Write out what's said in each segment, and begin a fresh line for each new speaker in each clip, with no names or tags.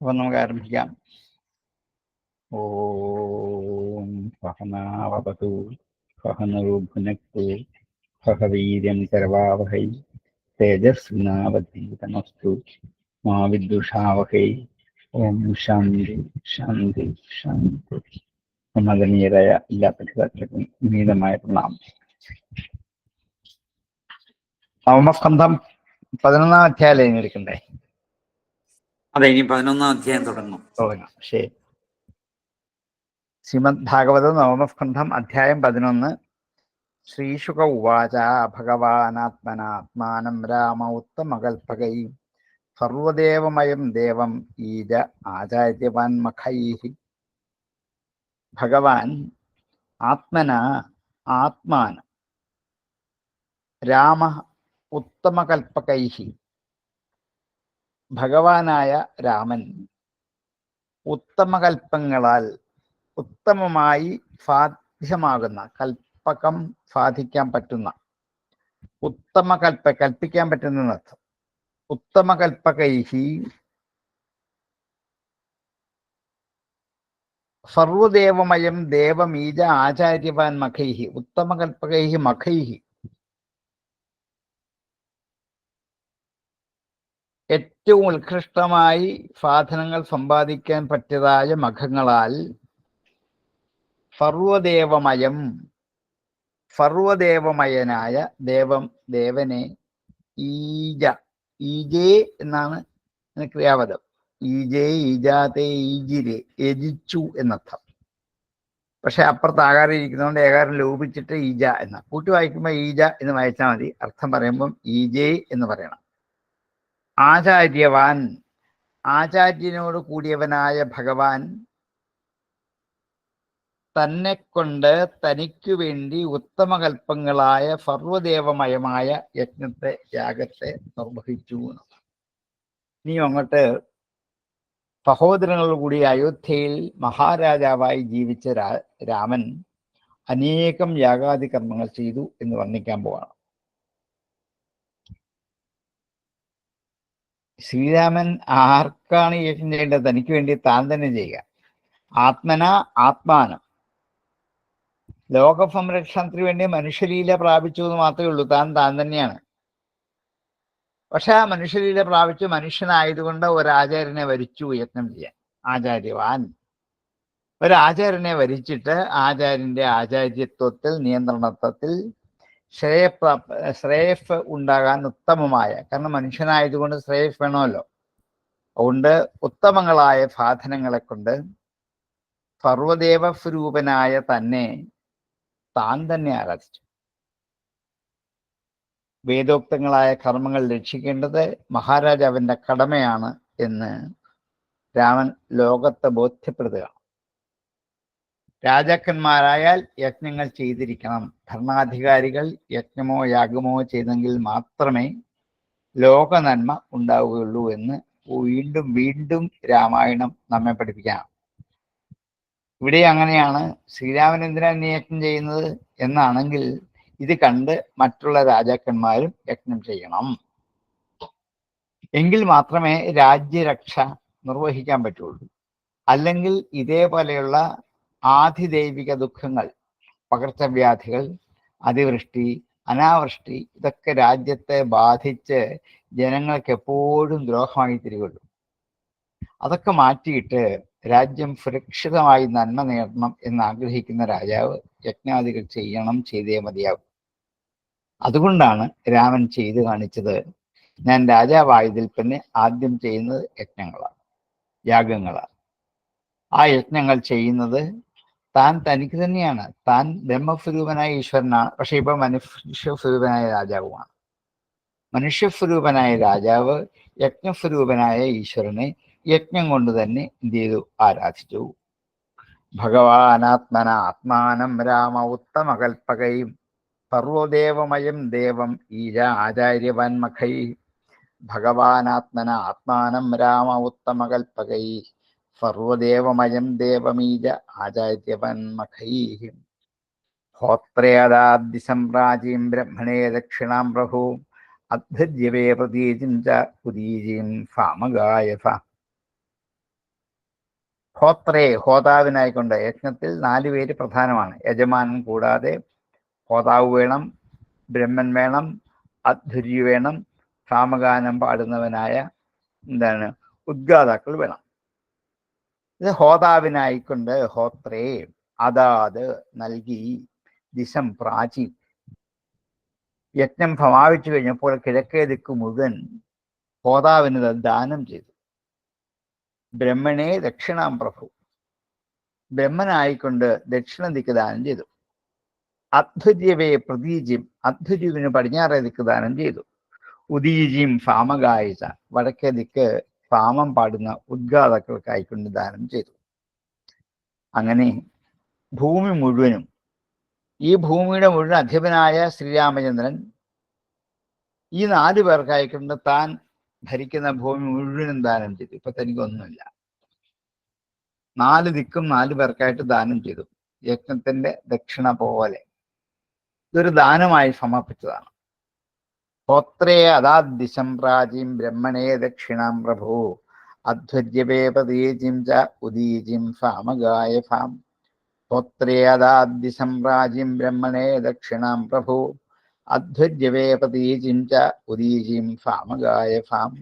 അപ്പം നമുക്ക് ആരംഭിക്കാം. ഓം സഹനാവതു സഹനൗ ഭുനക്തു സഹ വീര്യം കരവാവഹൈ തേജസ്വിനാവധീതമസ്തു മാ വിദ്വിഷാവഹൈ. ഓം ശാന്തി ശാന്തി ശാന്തി. മദനീയരായ എല്ലാ പഠിതാക്കൾക്കും വിനീതമായ പ്രണാമം. നവമസ്കന്ധം 11-ാം അധ്യായം എടുക്കണ്ടേ?
അതെ, ഇനി 11-ാം അധ്യായം തുടങ്ങും.
ശരി. ശ്രീമദ് ഭാഗവതം നവമസ്കന്ധം അധ്യായം 11. ശ്രീശുക ഉവാച ഭഗവാനാത്മനാത്മാനം രാമ ഉത്തമകൽപകൈ സർവദേവമയം ദേവം ഈജ ആചാര്യവാൻ മഖൈ. ഭഗവാൻ ആത്മന ആത്മാനം രാമ ഉത്തമകൽപകൈ. ഭഗവാനായ രാമൻ ഉത്തമകൽപ്പങ്ങളാൽ ഉത്തമമായി സാധ്യമാകുന്ന, കൽപ്പകം സാധിക്കാൻ പറ്റുന്ന, കൽപ്പിക്കാൻ പറ്റുന്ന അർത്ഥം. ഉത്തമകൽപ്പകൈഹി സർവദേവമയം ദേവമീജ ആചാര്യവാൻ മഖൈഹി. ഉത്തമകൽപ്പകൈഹി മഖൈഹി, ഏറ്റവും ഉത്കൃഷ്ടമായി സാധനങ്ങൾ സമ്പാദിക്കാൻ പറ്റിയതായ മഖങ്ങളാൽ സർവദേവമയം, സർവദേവമയനായ ദേവനെ ഈജ, ഈജേ എന്നാണ് ക്രിയാപദം. ഈജേ, ഈജാതേ, ഈജിരെ, യജിച്ചു എന്നർത്ഥം. പക്ഷെ അപ്പുറത്ത് ആകാരം ഇരിക്കുന്നതുകൊണ്ട് ഏകാരം ലോപിച്ചിട്ട് ഈജ എന്ന, കൂട്ടി വായിക്കുമ്പോൾ ഈജ എന്ന് വായിച്ചാൽ മതി. അർത്ഥം പറയുമ്പം ഈജേ എന്ന് പറയണം. ആചാര്യവാൻ, ആചാര്യനോട് കൂടിയവനായ ഭഗവാൻ തന്നെ കൊണ്ട് തനിക്കു വേണ്ടി ഉത്തമകൽപ്പങ്ങളായ സർവദേവമയമായ യജ്ഞത്തെ, യാഗത്തെ നിർവഹിച്ചു. ഇനി അങ്ങോട്ട് സഹോദരങ്ങളോടുകൂടി അയോധ്യയിൽ മഹാരാജാവായി ജീവിച്ച രാമൻ അനേകം യാഗാദി കർമ്മങ്ങൾ ചെയ്തു എന്ന് വർണ്ണിക്കാൻ പോവാണ്. ശ്രീരാമൻ ആർക്കാണ് യജ്ഞം ചെയ്യേണ്ടത്? തനിക്ക് വേണ്ടി താൻ തന്നെ ചെയ്യുക. ആത്മന ആത്മാനം, ലോക സംരക്ഷണത്തിന് വേണ്ടി മനുഷ്യലീല പ്രാപിച്ചു എന്ന് മാത്രമേ ഉള്ളൂ. താൻ തന്നെയാണ്. പക്ഷെ ആ മനുഷ്യലീല പ്രാപിച്ച് മനുഷ്യനായതുകൊണ്ട് ഒരാചാര്യനെ വരിച്ചു യജ്ഞം ചെയ്യാൻ. ആചാര്യവാൻ, ഒരാചാര്യനെ വരിച്ചിട്ട് ആചാര്യന്റെ ആചാര്യത്വത്തിൽ, നിയന്ത്രണത്വത്തിൽ ശ്രേയസ് ഉണ്ടാകാൻ ഉത്തമമായ, കാരണം മനുഷ്യനായതുകൊണ്ട് ശ്രേയസ് വേണമല്ലോ, അതുകൊണ്ട് ഉത്തമങ്ങളായ സാധനങ്ങളെ കൊണ്ട് സർവദേവ സ്വരൂപനായ തന്നെ താൻ തന്നെ ആരാധിച്ചു. വേദോക്തങ്ങളായ കർമ്മങ്ങൾ രക്ഷിക്കേണ്ടത് മഹാരാജാവിന്റെ കടമയാണ് എന്ന് രാമൻ ലോകത്തെ ബോധ്യപ്പെടുത്തുകയാണ്. രാജാക്കന്മാരായാൽ യജ്ഞങ്ങൾ ചെയ്തിരിക്കണം. ഭരണാധികാരികൾ യജ്ഞമോ യാഗമോ ചെയ്തെങ്കിൽ മാത്രമേ ലോക നന്മ ഉണ്ടാവുകയുള്ളൂ എന്ന് വീണ്ടും വീണ്ടും രാമായണം നമ്മെ പഠിപ്പിക്കാം. ഇവിടെ അങ്ങനെയാണ്. ശ്രീരാമൻ എന്തിനാണ് യജ്ഞം ചെയ്യുന്നത് എന്നാണെങ്കിൽ, ഇത് കണ്ട് മറ്റുള്ള രാജാക്കന്മാരും യജ്ഞം ചെയ്യണം, എങ്കിൽ മാത്രമേ രാജ്യരക്ഷ നിർവഹിക്കാൻ പറ്റുള്ളൂ. അല്ലെങ്കിൽ ഇതേപോലെയുള്ള ആധിദൈവിക ദുഃഖങ്ങൾ, പകർച്ചവ്യാധികൾ, അതിവൃഷ്ടി, അനാവൃഷ്ടി, ഇതൊക്കെ രാജ്യത്തെ ബാധിച്ച് ജനങ്ങൾക്ക് എപ്പോഴും ദ്രോഹമായി തിരികെയുള്ളൂ. അതൊക്കെ മാറ്റിയിട്ട് രാജ്യം സുരക്ഷിതമായി നന്മ നേടണം എന്നാഗ്രഹിക്കുന്ന രാജാവ് യജ്ഞാദികൾ ചെയ്തേ മതിയാവും. അതുകൊണ്ടാണ് രാമൻ ചെയ്തു കാണിച്ചത്. ഞാൻ രാജാവായതിൽ പിന്നെ ആദ്യം ചെയ്യുന്നത് യജ്ഞങ്ങളാണ്, യാഗങ്ങളാണ്. ആ യജ്ഞങ്ങൾ ചെയ്യുന്നത് താൻ തനിക്ക് തന്നെയാണ്. താൻ ബ്രഹ്മസ്വരൂപനായ ഈശ്വരനാണ്, പക്ഷെ ഇപ്പൊ മനുഷ്യസ്വരൂപനായ രാജാവുമാണ്. മനുഷ്യസ്വരൂപനായ രാജാവ് യജ്ഞസ്വരൂപനായ ഈശ്വരനെ യജ്ഞം കൊണ്ട് തന്നെ എന്ത് ചെയ്തു? ആരാധിച്ചു. ഭഗവാനാത്മന ആത്മാനം രാമ ഉത്തമകൽപകൈം സർവദേവമയം ദേവം ഈജ ആചാര്യവാൻ മഖൈ. ഭഗവാനാത്മന ആത്മാനം രാമ ഉത്തമകൽപകൈ സർവദേവമയം ദേവമീജ ആചാര്യവാൻ മഖൈ. ഹോത്രേദാദ്ദിസംപ്രാചീം ബ്രഹ്മണേ ദക്ഷിണാം പ്രഭു അദ്ഭുര്യവേ പ്രതീചിം ച ഉദീചീം സാമഗായസ. ഹോത്രേ ഹോതാവിനായിക്കൊണ്ട് യജ്ഞത്തിൽ 4 പേര് പ്രധാനമാണ്. യജമാനൻ കൂടാതെ ഹോതാവ് വേണം, ബ്രഹ്മൻ വേണം, അധ്വര്യ വേണം, സാമഗാനം പാടുന്നവനായ ഉദ്ഗാതാക്കൾ വേണം. ഇത് ഹോതാവിനായിക്കൊണ്ട് ഹോത്രേ അതാത് നൽകി ദിശം പ്രാചി. യജ്ഞം സമാപിച്ചു കഴിഞ്ഞപ്പോൾ കിഴക്കേ ദിക്ക് മുഴുവൻ ഹോതാവിന് ദാനം ചെയ്തു. ബ്രഹ്മണേ ദക്ഷിണാം പ്രഭു, ബ്രഹ്മനായിക്കൊണ്ട് ദക്ഷിണ ദിക്ക് ദാനം ചെയ്തു. അധ്വര്യവേ പ്രതീജിം, അധ്വര്യുവിന് പടിഞ്ഞാറേ ദിക്ക് ദാനം ചെയ്തു. ഉദീജിം സാമഗായിച്ച, വടക്കേ ദിക്ക് സാമം പാടുന്ന ഉദ്ഗാതാക്കൾക്കായിക്കൊണ്ട് ദാനം ചെയ്തു. അങ്ങനെ ഭൂമി മുഴുവനും, ഈ ഭൂമിയുടെ മുഴുവൻ അധിപനായ ശ്രീരാമചന്ദ്രൻ ഈ 4 പേർക്കായിക്കൊണ്ട് താൻ ഭരിക്കുന്ന ഭൂമി മുഴുവനും ദാനം ചെയ്തു. ഇപ്പൊ തനിക്കൊന്നുമില്ല. 4 ദിക്കും 4 പേർക്കായിട്ട് ദാനം ചെയ്തു. യജ്ഞത്തിന്റെ ദക്ഷിണ പോലെ ഇതൊരു ദാനമായി സമർപ്പിച്ചതാണ്. ഹോത്രേ അതാദിശം പ്രാചീം ബ്രഹ്മണേ ദക്ഷിണാം പ്രഭു അധ്വര്യവേ പ്രതീജിം ച ഉദീജിം സാമഗായ ഫാം. ഹോത്രേ അതാദിശം പ്രാചീം ബ്രഹ്മണേ ദക്ഷിണാം പ്രഭു അധ്വര്യവേ പ്രതീജിം ച ഉദീജിം സാമഗായ ഫാം.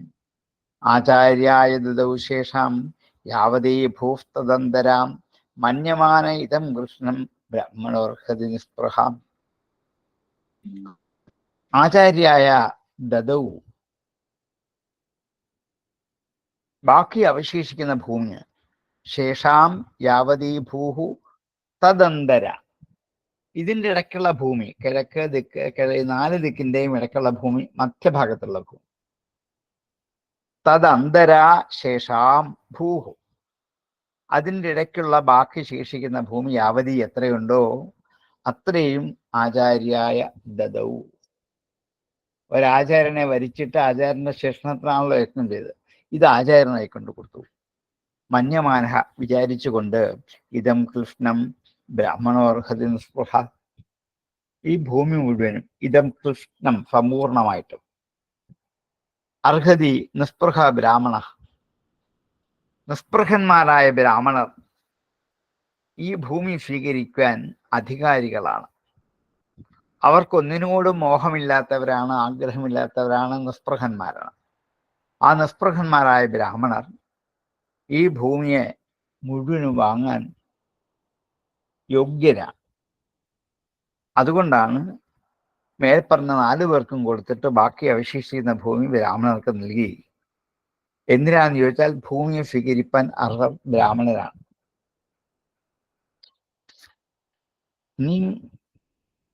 ആചാര്യായ ദദൗ ശേഷാം യാവതീ ഭൂസ്തദന്തരാം മന്യമാന ഇതം കൃഷ്ണം ബ്രഹ്മണോർഹതി നിസ്പൃഹാം. ആചാര്യായ ദദൗ, ബാക്കി അവശേഷിക്കുന്ന ഭൂമി, ശേഷാം യാവതീ ഭൂഹു തദന്തര, ഇതിൻ്റെ ഇടയ്ക്കുള്ള ഭൂമി, കിഴക്ക് ദിക്ക് 4 ദിക്കിൻ്റെയും ഇടയ്ക്കുള്ള ഭൂമി, മധ്യഭാഗത്തുള്ള ഭൂമി. തദന്തര ശേഷാം ഭൂഹു, അതിൻ്റെ ഇടയ്ക്കുള്ള ബാക്കി ശേഷിക്കുന്ന ഭൂമി യാവതി എത്രയുണ്ടോ അത്രയും ആചാര്യായ ദദൗ. ഒരാചാര്യനെ വരിച്ചിട്ട് ആചാര്യന്റെ ശേഷണത്തിനാണല്ലോ യജ്ഞം ചെയ്തത്. ഇത് ആചാര്യനായി കൊണ്ട് കൊടുത്തു. മന്യമാനഹ, വിചാരിച്ചുകൊണ്ട്, ഇതം കൃഷ്ണം ബ്രാഹ്മണോർഹതി നിസ്പൃഹ, ഈ ഭൂമി മുഴുവനും, ഇതം കൃഷ്ണം സമ്പൂർണമായിട്ടും, അർഹതി നിസ്പൃഹ ബ്രാഹ്മണ, നിസ്പൃഹന്മാരായ ബ്രാഹ്മണർ ഈ ഭൂമി സ്വീകരിക്കാൻ അധികാരികളാണ്. അവർക്കൊന്നിനോടും മോഹമില്ലാത്തവരാണ്, ആഗ്രഹമില്ലാത്തവരാണ്, നിസ്പൃഹന്മാരാണ്. ആ നിസ്പൃഹന്മാരായ ബ്രാഹ്മണർ ഈ ഭൂമിയെ മുഴുവനും വാങ്ങാൻ യോഗ്യരാണ്. അതുകൊണ്ടാണ് മേൽപ്പറഞ്ഞ 4 പേർക്കും കൊടുത്തിട്ട് ബാക്കി അവശേഷിക്കുന്ന ഭൂമി ബ്രാഹ്മണർക്ക് നൽകി. എന്തിനാന്ന് ചോദിച്ചാൽ ഭൂമിയെ സ്വീകരിപ്പാൻ അർഹർ ബ്രാഹ്മണരാണ്. നീ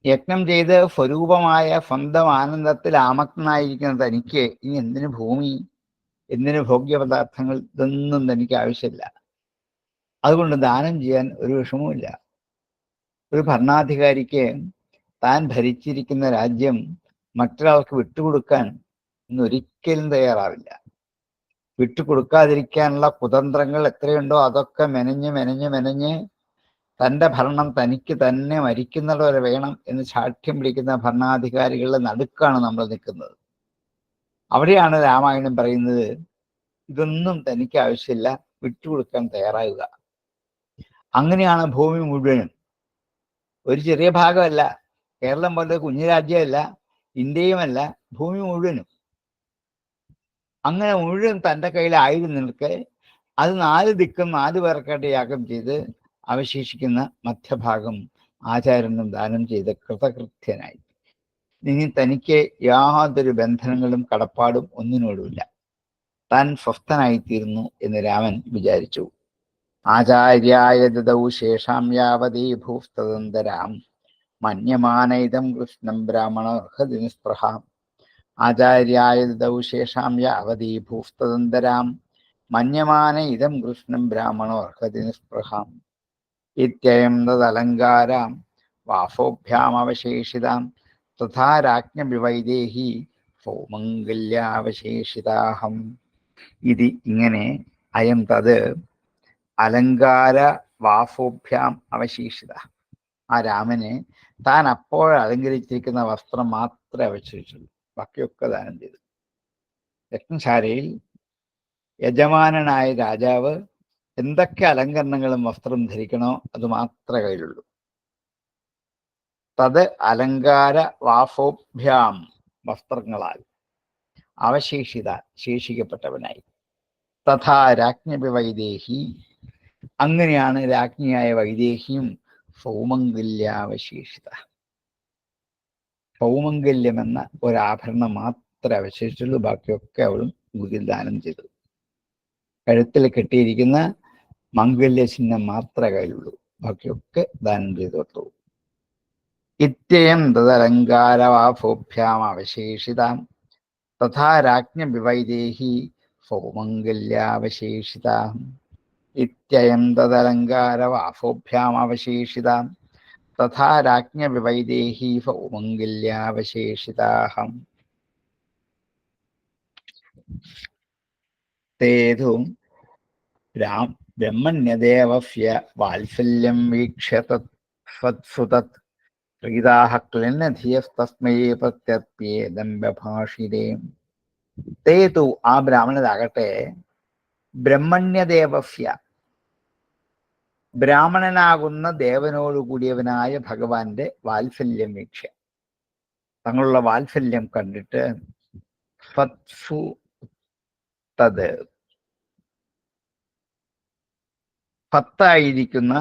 യജ്ഞം ചെയ്ത് സ്വരൂപമായ സ്വന്തം ആനന്ദത്തിൽ ആമഗ്നായിരിക്കുന്ന തനിക്ക് ഇനി എന്തിനു ഭൂമി, എന്തിനു ഭോഗ്യപദാർത്ഥങ്ങൾ, ഇതൊന്നും തനിക്ക് ആവശ്യമില്ല. അതുകൊണ്ട് ദാനം ചെയ്യാൻ ഒരു വിഷമവുമില്ല. ഒരു ഭരണാധികാരിക്ക് താൻ ഭരിച്ചിരിക്കുന്ന രാജ്യം മറ്റൊരാൾക്ക് വിട്ടുകൊടുക്കാൻ ഇന്നൊരിക്കലും തയ്യാറാവില്ല. വിട്ടുകൊടുക്കാതിരിക്കാനുള്ള കുതന്ത്രങ്ങൾ എത്രയുണ്ടോ അതൊക്കെ മെനഞ്ഞ് തൻ്റെ ഭരണം തനിക്ക് തന്നെ മരിക്കുന്നവരെ വേണം എന്ന് സാക്ഷ്യം പിടിക്കുന്ന ഭരണാധികാരികളുടെ നടുക്കാണ് നമ്മൾ നിൽക്കുന്നത്. അവിടെയാണ് രാമായണം പറയുന്നത്, ഇതൊന്നും തനിക്ക് ആവശ്യമില്ല, വിട്ടുകൊടുക്കാൻ തയ്യാറാവുക. അങ്ങനെയാണ് ഭൂമി മുഴുവനും. ഒരു ചെറിയ ഭാഗമല്ല, കേരളം പോലെ കുഞ്ഞു രാജ്യമല്ല, ഇന്ത്യയുമല്ല, ഭൂമി മുഴുവനും. അങ്ങനെ മുഴുവൻ തൻ്റെ കയ്യിലായിരുന്നു നിൽക്കെ അത് 4 ദിക്കും 4 പേർക്കായിട്ട് യാഗം ചെയ്ത് അവശേഷിക്കുന്ന മധ്യഭാഗം ആചാര്യനും ദാനം ചെയ്ത് കൃതകൃത്യനായി. ഇനി തനിക്ക് യാതൊരു ബന്ധനങ്ങളും കടപ്പാടും ഒന്നിനോടുമില്ല. താൻ സ്വസ്ഥനായിത്തീരുന്നു എന്ന് രാമൻ വിചാരിച്ചു. ആചാര്യായ ദദൗ ശേഷാം യാവതീ ഭൂസ്തദന്തരാം മന്യമാന ഇദം കൃഷ്ണം ബ്രാഹ്മണോർഹതി നിസ്പൃഹാം. ആചാര്യായ ദദൗ ശേഷാം യാവതീ ഭൂസ്തദന്തരാം മന്യമാന ഇദം കൃഷ്ണം ബ്രാഹ്മണോർഹതി നിസ്പൃഹാം. ഇത്യയം തദലങ്കാരാം വാസോഭ്യാമവശേഷിതാം തഥാ രാജ്ഞവിവൈദേഹി സൗമംഗല്യാവശേഷിതാഹം. ഇത് ഇങ്ങനെ അയം തത് അലങ്കാര വാസോഭ്യാം അവശേഷിത. ആ രാമനെ താൻ അപ്പോൾ അലങ്കരിച്ചിരിക്കുന്ന വസ്ത്രം മാത്രമേ അവശേഷിച്ചുള്ളൂ, ബാക്കിയൊക്കെ ദാനം ചെയ്തു. യജ്ഞശാലയിൽ യജമാനനായ രാജാവ് എന്തൊക്കെ അലങ്കരണങ്ങളും വസ്ത്രം ധരിക്കണോ അത് മാത്രമേ കയ്യിലുള്ളൂ. തത് അലങ്കാര വാഫോഭ്യാം വസ്ത്രങ്ങളാൽ അവശേഷിത ശേഷിക്കപ്പെട്ടവനായി. തഥാ രാജ്ഞപി വൈദേഹി അങ്ങനെയാണ് രാജ്ഞിയായ വൈദേഹിയും സൗമംഗല്യാവശേഷിത. സൗമംഗല്യം എന്ന ഒരാഭരണം മാത്രമേ അവശേഷിച്ചുള്ളൂ. ബാക്കിയൊക്കെ അവളും ദാനം ചെയ്തു. കഴുത്തിൽ കെട്ടിയിരിക്കുന്ന മംഗല്യ ചിഹ്നം മാത്രമേ കയ്യിലുള്ളൂ. ബാക്കിയൊക്കെ ദാനം ചെയ്തു കൊടുത്തു. ഇത്യയം തദലങ്കാരവാഫോഭ്യാം അവശേഷിതാം തഥാ രാജ്ഞപി വൈദേഹി സൗമംഗല്യാവശേഷിതാം. ഇത്യയം തദലങ്കാരവാഫോഭ്യാം അവശേഷിതാം തഥാ രാജ്ഞപി വൈദേഹി സൗമംഗല്യാവശേഷിതാഹം. തേതു ബ്രഹ്മണ്യദേവസ്യ വാത്സല്യം വീക്ഷ്യ തത്സുതത് പ്രീതാഃ ക്ലിന്നധിയസ്തസ്മൈ പ്രത്യർപ്യേദം ബഭാഷിരേ. തേതു ആ ബ്രാഹ്മണരാകട്ടെ ബ്രഹ്മണ്യദേവസ്യ ബ്രാഹ്മണനാകുന്ന ദേവനോട് കൂടിയവനായ ഭഗവാന്റെ വാത്സല്യം വീക്ഷ തങ്ങളുള്ള വാത്സല്യം കണ്ടിട്ട് ഫത്സു തത് ഫത്തായിരിക്കുന്ന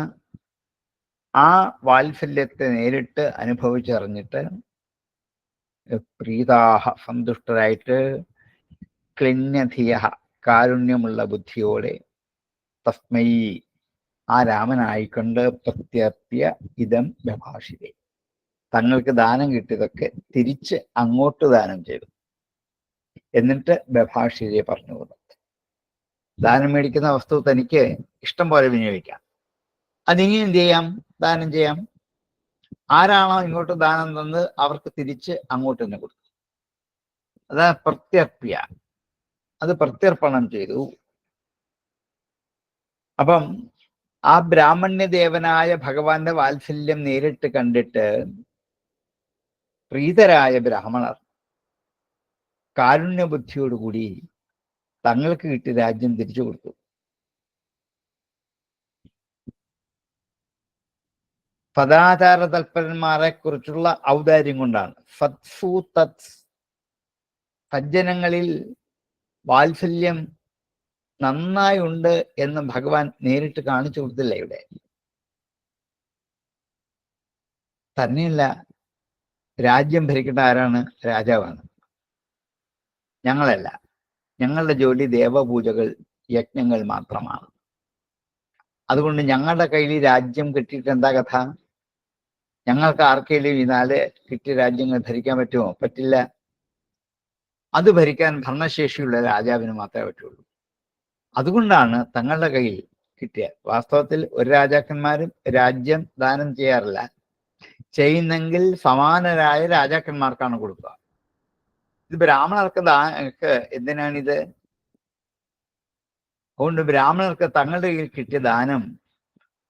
ആ വാത്സല്യത്തെ നേരിട്ട് അനുഭവിച്ചറിഞ്ഞിട്ട് പ്രീതാഹ സന്തുഷ്ടരായിട്ട് ക്ലിന്നധിയ കാരുണ്യമുള്ള ബുദ്ധിയോടെ തസ്മൈ ആ രാമനായിക്കൊണ്ട് പ്രത്യർപ്യ ഇതം ബഭാഷിരേ തങ്ങൾക്ക് ദാനം കിട്ടിയതൊക്കെ തിരിച്ച് അങ്ങോട്ട് ദാനം ചെയ്തു. എന്നിട്ട് ബഭാഷിരെ പറഞ്ഞു കൊടുത്തു. ദാനം മേടിക്കുന്ന വസ്തു തനിക്ക് ഇഷ്ടം പോലെ വിനിയോഗിക്കാം. അതിനി എന്ത് ചെയ്യാം? ദാനം ചെയ്യാം. ആരാണോ ഇങ്ങോട്ട് ദാനം തന്നത് അവർക്ക് തിരിച്ച് അങ്ങോട്ട് തന്നെ കൊടുത്തു. അതാ പ്രത്യർപ്യ. അത് പ്രത്യർപ്പണം ചെയ്തു. അപ്പം ആ ബ്രാഹ്മണ്യദേവനായ ഭഗവാന്റെ വാത്സല്യം നേരിട്ട് കണ്ടിട്ട് പ്രീതരായ ബ്രാഹ്മണർ കാരുണ്യബുദ്ധിയോടുകൂടി തങ്ങൾക്ക് കിട്ടിയ രാജ്യം തിരിച്ചു കൊടുത്തു. സദാചാര തൽപരന്മാരെ കുറിച്ചുള്ള ഔദാര്യം കൊണ്ടാണ്. സത്സു തത് സജ്ജനങ്ങളിൽ വാത്സല്യം നന്നായി ഉണ്ട് എന്ന് ഭഗവാൻ നേരിട്ട് കാണിച്ചു കൊടുത്തില്ല ഇവിടെ. തന്നെയല്ല, രാജ്യം ഭരിക്കേണ്ട ആരാണ്? രാജാവാണ്. ഞങ്ങളല്ല. ഞങ്ങളുടെ ജോലി ദേവപൂജകൾ, യജ്ഞങ്ങൾ മാത്രമാണ്. അതുകൊണ്ട് ഞങ്ങളുടെ കയ്യിൽ രാജ്യം കിട്ടിയിട്ട് എന്താ കഥ? ഞങ്ങൾക്ക് ആർക്കെങ്കിലും ഈ 4 കിട്ടിയ രാജ്യങ്ങൾ ഭരിക്കാൻ പറ്റുമോ? പറ്റില്ല. അത് ഭരിക്കാൻ ഭരണശേഷിയുള്ള രാജാവിന് മാത്രമേ പറ്റുള്ളൂ. അതുകൊണ്ടാണ് തങ്ങളുടെ കയ്യിൽ കിട്ടിയ, വാസ്തവത്തിൽ ഒരു രാജാക്കന്മാരും രാജ്യം ദാനം ചെയ്യാറില്ല. ചെയ്യുന്നെങ്കിൽ സമാനരായ രാജാക്കന്മാർക്കാണ് കൊടുക്കുക. ഇത് ബ്രാഹ്മണർക്ക് എന്തിനാണിത്? അതുകൊണ്ട് ബ്രാഹ്മണർക്ക് തങ്ങളുടെ കയ്യിൽ കിട്ടിയ ദാനം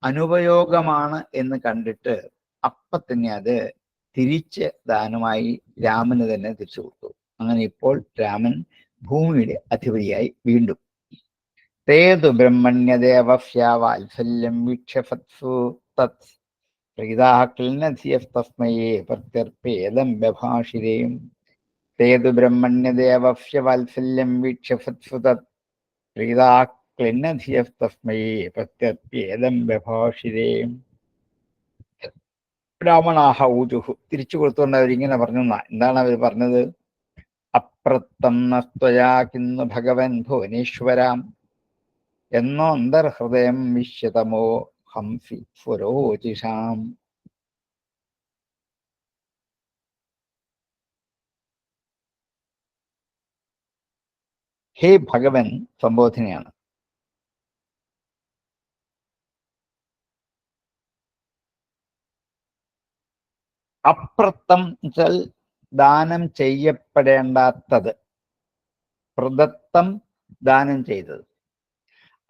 അനുപയോഗമാണ് എന്ന് കണ്ടിട്ട് അപ്പൊ തന്നെ അത് തിരിച്ച് ദാനമായി രാമന് തന്നെ തിരിച്ചു കൊടുത്തു. അങ്ങനെ ഇപ്പോൾ രാമൻ ഭൂമിയുടെ അധിപതിയായി വീണ്ടും. തേതു ബ്രഹ്മണ്യദേവസ്യ വാത്സല്യം വീക്ഷഫത്സു തത് പ്രീതാഃ ക്ലിന്നധിയസ്തസ്മൈ പ്രത്യർപ്യേദം ബഭാഷിരേ. തേതു ബ്രഹ്മണ്യദേവസ്യ വാത്സല്യം വീക്ഷഫത്സു തത് പ്രീതാഃ ക്ലിന്നധിയസ്തസ്മൈ പ്രത്യർപ്യേദം ബഭാഷിരേ. ബ്രാഹ്മണാഹ ഊജുഹു തിരിച്ചു കൊടുത്തുകൊണ്ട് അവരിങ്ങനെ പറഞ്ഞു. എന്താണ് അവർ പറഞ്ഞത്? അപ്രത്തം നസ്ത്വയാ കിന്നു ഭഗവൻ ഭുവനേശ്വരാം എന്നോ അന്തർഹൃദയം വിശ്യതമോ ഹംസി സ്വരോചിഷാം. ഹേ ഭഗവൻ സംബോധനയാണ്. അപ്രത്തം വെച്ചാൽ ദാനം ചെയ്യപ്പെടേണ്ടാത്തത്, പ്രദത്തം ദാനം ചെയ്തത്,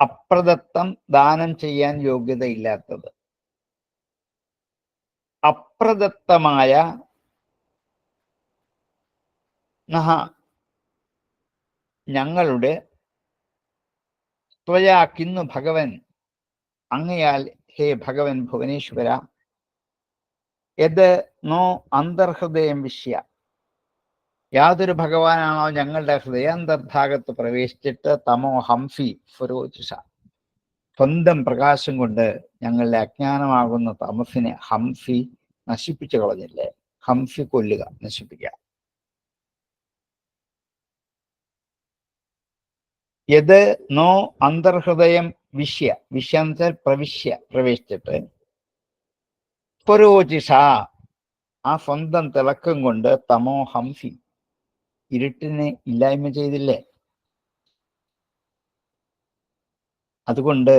അപ്രദത്തം ദാനം ചെയ്യാൻ യോഗ്യതയില്ലാത്തത്. അപ്രദത്തമായ ഞങ്ങളുടെ ത്വയാ കിന്നു ഭഗവൻ അങ്ങയാൽ ഹേ ഭഗവൻ ഭുവനേശ്വര, യത് നോ അന്തർഹൃദയം വിശ്യ, യാതൊരു ഭഗവാനാണോ ഞങ്ങളുടെ ഹൃദയാന്തർഭാഗത്ത് പ്രവേശിച്ചിട്ട് തമോ ഹംഫി ഫുരോചിഷ, സ്വന്തം പ്രകാശം കൊണ്ട് ഞങ്ങളുടെ അജ്ഞാനമാകുന്ന തമസിനെ ഹംഫി നശിപ്പിച്ചു കളഞ്ഞില്ലേ. ഹംഫി കൊല്ലുക, നശിപ്പിക്കുക. യത് നോ അന്തർഹൃദയം വിശ്യ, വിശ്യ എന്ന് വെച്ചാൽ പ്രവിശ്യ, പ്രവേശിച്ചിട്ട്, പുരോചിഷ ആ സ്വന്തം തിളക്കം കൊണ്ട് തമോ ഹംഫി ഇരുട്ടിനെ ഇല്ലായ്മ ചെയ്തില്ലേ. അതുകൊണ്ട്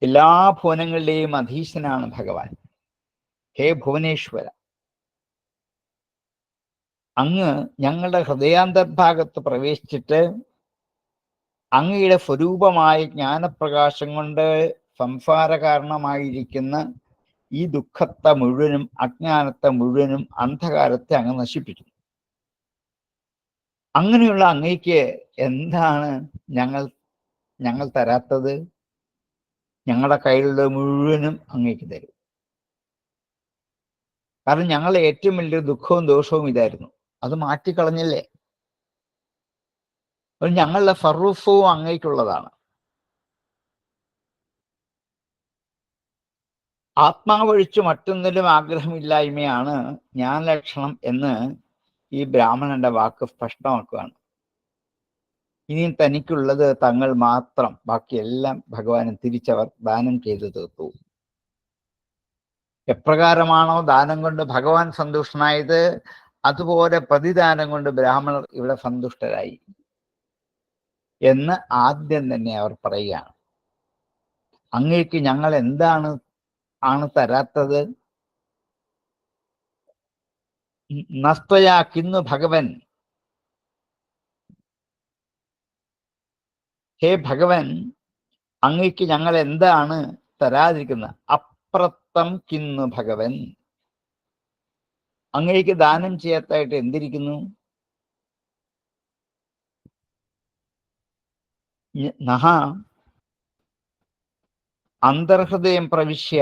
എല്ലാ ഭുവനങ്ങളുടെയും അധീശനാണ് ഭഗവാൻ. ഹേ ഭുവനേശ്വര, അങ്ങ് ഞങ്ങളുടെ ഹൃദയാന്തർഭാഗത്ത് പ്രവേശിച്ചിട്ട് അങ്ങയുടെ സ്വരൂപമായ ജ്ഞാനപ്രകാശം കൊണ്ട് സംസാര കാരണമായിരിക്കുന്ന ഈ ദുഃഖത്തെ മുഴുവനും, അജ്ഞാനത്തെ മുഴുവനും, അന്ധകാരത്തെ അങ്ങ് നശിപ്പിച്ചു. അങ്ങനെയുള്ള അങ്ങയ്ക്ക് എന്താണ് ഞങ്ങൾ തരാത്തത്? ഞങ്ങളുടെ കയ്യിലുള്ള മുഴുവനും അങ്ങേക്ക് തരും. കാരണം ഞങ്ങളുടെ ഏറ്റവും വലിയ ദുഃഖവും ദോഷവും ഇതായിരുന്നു. അത് മാറ്റിക്കളഞ്ഞില്ലേ. ഞങ്ങളുടെ സർവസ്വവും അങ്ങേക്കുള്ളതാണ്. ആത്മാവൊഴിച്ച് മറ്റൊന്നിലും ആഗ്രഹമില്ലായ്മയാണ് ഞാൻ ലക്ഷണം എന്ന് ഈ ബ്രാഹ്മണന്റെ വാക്ക് സ്പഷ്ടമാക്കുകയാണ്. ഇനിയും തനിക്കുള്ളത് തങ്ങൾ മാത്രം, ബാക്കിയെല്ലാം ഭഗവാന് തിരിച്ചവർ ദാനം ചെയ്തു തീർത്തു. എപ്രകാരമാണോ ദാനം കൊണ്ട് ഭഗവാൻ സന്തുഷ്ടനായത്, അതുപോലെ പ്രതിദാനം കൊണ്ട് ബ്രാഹ്മണർ ഇവിടെ സന്തുഷ്ടരായി എന്ന് ആദ്യം തന്നെ അവർ പറയുകയാണ്. അങ്ങേക്ക് ഞങ്ങൾ എന്താണ് തരാത്തത്? നസ്ത്വയാക്കിന്നു ഭഗവൻ, ഹേ ഭഗവൻ, അങ്ങേക്ക് ഞങ്ങൾ എന്താണ് തരാതിരിക്കുന്നത്? അപ്രത്തം കിന്നു ഭഗവൻ, അങ്ങേക്ക് ദാനം ചെയ്യാത്തായിട്ട് എന്തിരിക്കുന്നു? നഹ അന്തർഹൃദയം പ്രവിശ്യ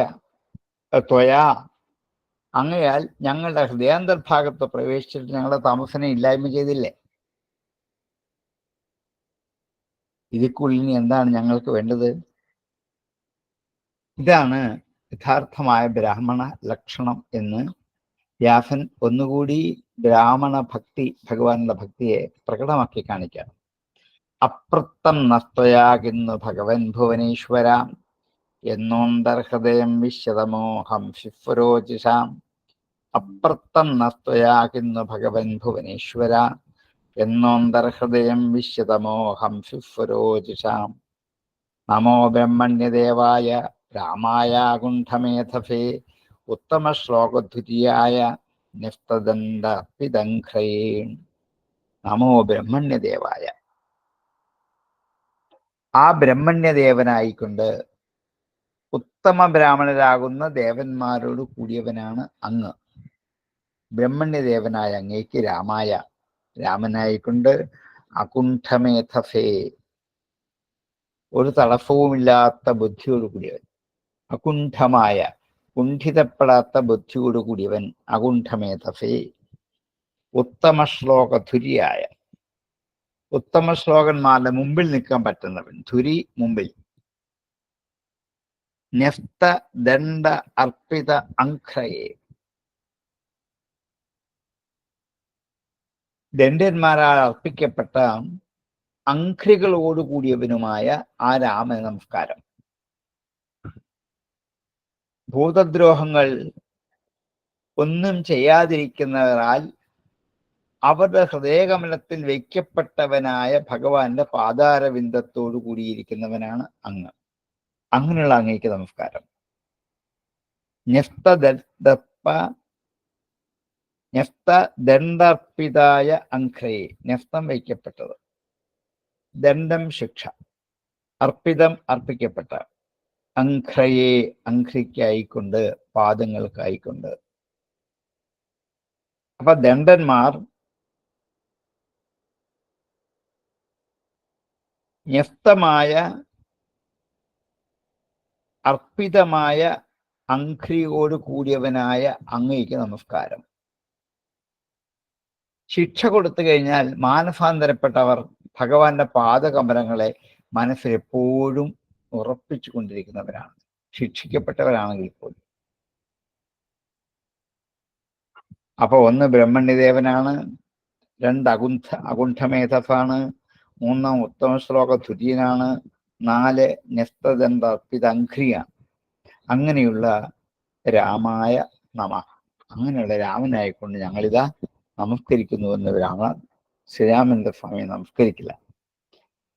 ത്വയാ, അങ്ങയാൽ ഞങ്ങളുടെ ഹൃദയാന്തർഭാഗത്ത് പ്രവേശിച്ചിട്ട് ഞങ്ങളുടെ താമസനെ ഇല്ലായ്മ ചെയ്തില്ലേ. ഇതിക്കുള്ളിൽ എന്താണ് ഞങ്ങൾക്ക് വേണ്ടത്? ഇതാണ് യഥാർത്ഥമായ ബ്രാഹ്മണ ലക്ഷണം എന്ന് വ്യാസൻ ഒന്നുകൂടി ബ്രാഹ്മണ ഭക്തി, ഭഗവാനുള്ള ഭക്തിയെ പ്രകടമാക്കി കാണിക്കാം. അപ്രത്തം നസ്തയാകുന്നു ഭഗവൻ ഭുവനേശ്വര, എന്നോന്തർഹൃദയം വിശ്വതമോഹം ശിഫുരോചിഷാം. അപ്രത്തം നസ്തയാകുന്നു ഭഗവൻ ഭുവനേശ്വര, എന്നോന്തർഹൃദയം വിശ്വതമോഹം ശിഫുരോചിഷാം. നമോ ബ്രഹ്മണ്യദേവായ രാമായ കുണ്ഠമേധഫേ, ഉത്തമ ശ്ലോകധുര്യായ നിസ്തദണ്ഡപിതംഘ്രയേ. നമോ ബ്രഹ്മണ്യദേവായ, ആ ബ്രഹ്മണ്യദേവനായിക്കൊണ്ട് ഉത്തമ ബ്രാഹ്മണരാകുന്ന ദേവന്മാരോട് കൂടിയവനാണ് അങ്ങ്. ബ്രഹ്മണ്യദേവനായ അങ്ങേക്ക് രാമായ, രാമനായിക്കൊണ്ട് അകുണ്ഠമേധഫേ, ഒരു തടസ്സവുമില്ലാത്ത ബുദ്ധിയോട് കൂടിയവൻ. അകുണ്ഠമായ, കുണ്ഠിതപ്പെടാത്ത ബുദ്ധിയോട് കൂടിയവൻ അകുണ്ഠമേധഫേ. ഉത്തമ ശ്ലോകധുര്യായ, ഉത്തമ ശ്ലോകന്മാരുടെ മുമ്പിൽ നിൽക്കാൻ പറ്റുന്നവൻ. ധുരി മുമ്പിൽ. ന്യസ്ത ദണ്ഡ അർപ്പിത അംഘ്രയെ, ദണ്ഡന്മാരാൽ അർപ്പിക്കപ്പെട്ട അംഘ്രികളോടുകൂടിയവനുമായ ആ രാമ നമസ്കാരം. ഭൂതദ്രോഹങ്ങൾ ഒന്നും ചെയ്യാതിരിക്കുന്നവരാൽ അവരുടെ ഹൃദയകമലത്തിൽ വയ്ക്കപ്പെട്ടവനായ ഭഗവാന്റെ പാതാരവിന്ദത്തോടു കൂടിയിരിക്കുന്നവനാണ് അങ്ങ്. അങ്ങനെയുള്ള അങ്ങേക്ക് നമസ്കാരം. ന്യസ്ത ദണ്ഡർപ്പിതായ അംഘ്രയെ, ന്യസ്തം വയ്ക്കപ്പെട്ടത്, ദണ്ഡം ശിക്ഷ, അർപ്പിതം അർപ്പിക്കപ്പെട്ട, അംഘ്രയെ അംഘ്രിക്കായിക്കൊണ്ട്, പാദങ്ങൾക്കായിക്കൊണ്ട്. അപ്പൊ ദണ്ഡന്മാർ ന്യസ്തമായ അർപ്പിതമായ അംഘ്രിയോട് കൂടിയവനായ അങ്ങയ്ക്ക് നമസ്കാരം. ശിക്ഷ കൊടുത്തു കഴിഞ്ഞാൽ മാനസാന്തരപ്പെട്ടവർ ഭഗവാന്റെ പാദകമലങ്ങളെ മനസ്സിൽ എപ്പോഴും ഉറപ്പിച്ചു കൊണ്ടിരിക്കുന്നവരാണ്, ശിക്ഷിക്കപ്പെട്ടവരാണെങ്കിൽ പോലും. അപ്പൊ ഒന്ന് ബ്രഹ്മണ്യദേവനാണ്, രണ്ട് അകുണ്ഠമേധസാണ്, മൂന്നാം ഉത്തമ ശ്ലോക തുര്യനാണ്, 4 ന്യസ്തദന്തർപ്പിതംഘ്രിയാണ്. അങ്ങനെയുള്ള രാമായ നമ, അങ്ങനെയുള്ള രാമനായിക്കൊണ്ട് ഞങ്ങളിതാ നമസ്കരിക്കുന്നുവെന്ന് ശ്രീരാമന്റെ സ്വാമി നമസ്കരിക്കില്ല.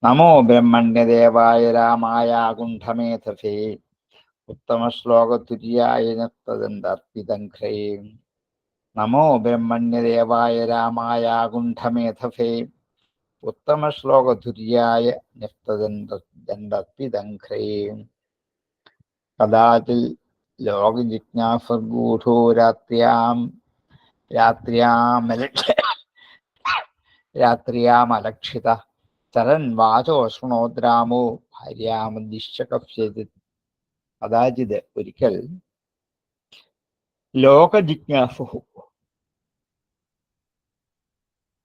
നമോ ബ്രഹ്മണ്യദേവായ രാമായ അകുണ്ഠമേധസേ ഉത്തമ ശ്ലോകതുര്യായ ന്യസ്തദന്തർപ്പിതംഘ്രേ. നമോ ബ്രഹ്മണ്യദേവായ രാമായ അകുണ്ഠമേധസേ ഉത്തമ ശ്ലോകതുര്യായ ന്യസ്തദന്തർപ്പിതംഘ്രേ. കഥാചിൽ ലോകജിജ്ഞാസർഗൂഢോ രാത്രിയാമലക്ഷിത ചരൻ വാചോ ശൃണോദ്രാമോ ഭാര്യാമുദ്ദിശ്യ. കഥാചിത് ഒരിക്കൽ ലോകജിജ്ഞാസു,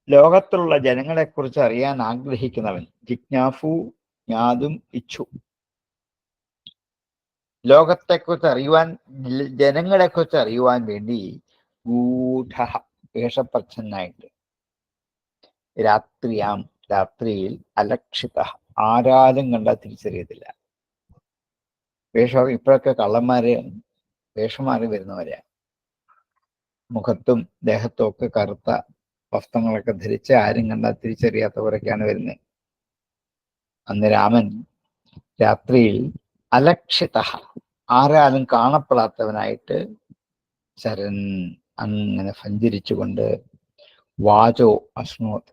ലോകത്തിലുള്ള ജനങ്ങളെക്കുറിച്ച് അറിയാൻ ആഗ്രഹിക്കുന്നവൻ, ജിജ്ഞാസു ജ്ഞാതും ഇച്ഛു, ലോകത്തെക്കുറിച്ച് അറിയുവാൻ, ജനങ്ങളെക്കുറിച്ച് അറിയുവാൻ വേണ്ടി ഗൂഢ വേഷപ്രച്ഛന്നായിട്ട് രാത്രിയിൽ അലക്ഷിത, ആരാലും കണ്ടാൽ തിരിച്ചറിയത്തില്ല. ഇപ്പോഴൊക്കെ കള്ളന്മാര് വേഷമാറി വരുന്നവരാ, മുഖത്തും ദേഹത്തും ഒക്കെ കറുത്ത വസ്ത്രങ്ങളൊക്കെ ധരിച്ച് ആരും കണ്ടാൽ തിരിച്ചറിയാത്തവരൊക്കെയാണ് വരുന്നത്. അന്ന് രാമൻ രാത്രിയിൽ അലക്ഷിത, ആരാലും കാണപ്പെടാത്തവനായിട്ട് ചരൻ അങ്ങനെ സഞ്ചരിച്ചുകൊണ്ട് വാചോ അശ്നോത്,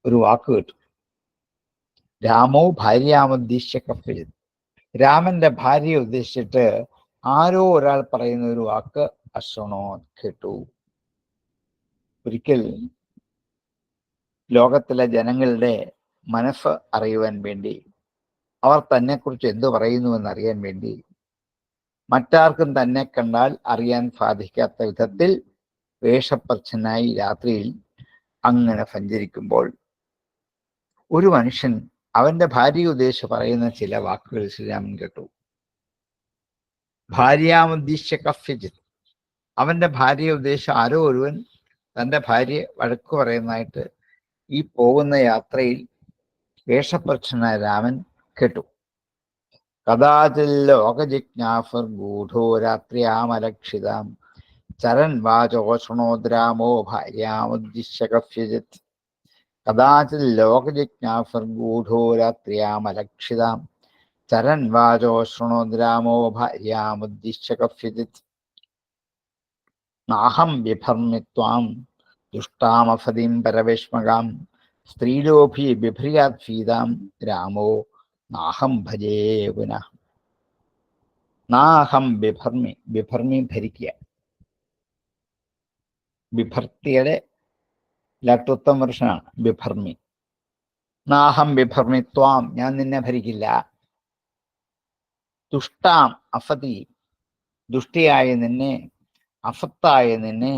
ഒരു വാക്ക് കേട്ടു. രാമോ ഭാര്യാമുദ്ദിശ്യ കഫ്യജത്, രാമന്റെ ഭാര്യയെ ഉദ്ദേശിച്ചിട്ട് ആരോ ഒരാൾ പറയുന്ന ഒരു വാക്ക് അശ്രണോ കേട്ടു. ഒരിക്കൽ ലോകത്തിലെ ജനങ്ങളുടെ മനസ്സ് അറിയുവാൻ വേണ്ടി, അവർ തന്നെക്കുറിച്ച് എന്തു പറയുന്നുവെന്ന് അറിയാൻ വേണ്ടി, മറ്റാർക്കും തന്നെ കണ്ടാൽ അറിയാൻ സാധിക്കാത്ത വിധത്തിൽ വേഷപ്രച്ഛനായി രാത്രിയിൽ അങ്ങനെ സഞ്ചരിക്കുമ്പോൾ ഒരു മനുഷ്യൻ അവന്റെ ഭാര്യയെ ഉദ്ദേശിച്ച് പറയുന്ന ചില വാക്കുകൾ ശ്രീരാമൻ കേട്ടു. ഭാര്യാമുദ്ദിശ്യ കഫ്യജിത്, അവന്റെ ഭാര്യയെ ഉദ്ദേശിച്ച് ആരോ ഒരുവൻ തൻ്റെ ഭാര്യയെ വഴക്കു പറയുന്നതായിട്ട് ഈ പോകുന്ന യാത്രയിൽ വേഷപ്രച്ഛനായ രാമൻ കേട്ടു. കഥാചിൽ ലോകജിജ്ഞാസുർ ഗൂഢോ രാത്രിയാമലക്ഷിതാം ചരൻ വാചോ ശൃണോദ്രാമോ ഭാര്യാമുദ്ദിശ്യ കഫ്യജിത്. കഥാചിൽ ലോകജിജ്ഞാസുർ ഗൂഢോ രാത്രിയാമലക്ഷിതാം ചരൻ വാചോ ശൃണോദ്രാമോ ഭാര്യാമുദ്ദിശ്യ കഫ്യജിത്. നാഹം ബിഭർമിത്വാം ദുഷ്ടാമഫതിം പരവേഷ്മകാം സ്ത്രീലോഭി ബിഭ്രിയാത്ഫീതാം രാമോ നാഹം ഭജേ പുനഃ. നാഹം ബിഭർമി, ബിഭർമി ഭരിക്കുക, ബിഭർത്തിയുടെ ലട്ടുത്തം വർഷനാണ് ബിഭർമി. നാഹം ബിഭർമിത്വാം, ഞാൻ നിന്നെ ഭരിക്കില്ല. ദുഷ്ടാം അഫതി, ദുഷ്ടിയായ നിന്നെ, അഫത്തായ നിന്നെ,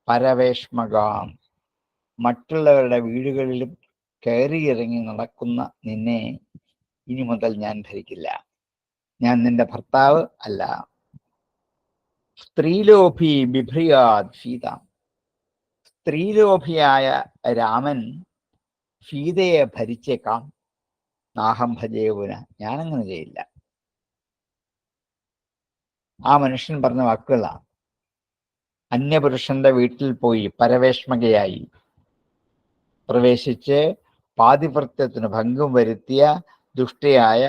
പരവേഷ്മകാം, മറ്റുള്ളവരുടെ വീടുകളിലും കയറിയിറങ്ങി നടക്കുന്ന നിന്നെ ഇനി മുതൽ ഞാൻ ഭരിക്കില്ല, ഞാൻ നിന്റെ ഭർത്താവ് അല്ല. സ്ത്രീലോഭി ബിഭ്രിയാത് സീത, സ്ത്രീലോഭിയായ രാമൻ സീതയെ ഭരിച്ചേക്കാം. നാഹം ഭജേവുന, ഞാനങ്ങനെ ചെയ്യില്ല. ആ മനുഷ്യൻ പറഞ്ഞ വാക്കുകളാണ്. അന്യപുരുഷന്റെ വീട്ടിൽ പോയി പരവേഷ്മകയായി പ്രവേശിച്ച് പാതിവൃത്യത്തിന് ഭംഗം വരുത്തിയ ദുഷ്ടയായ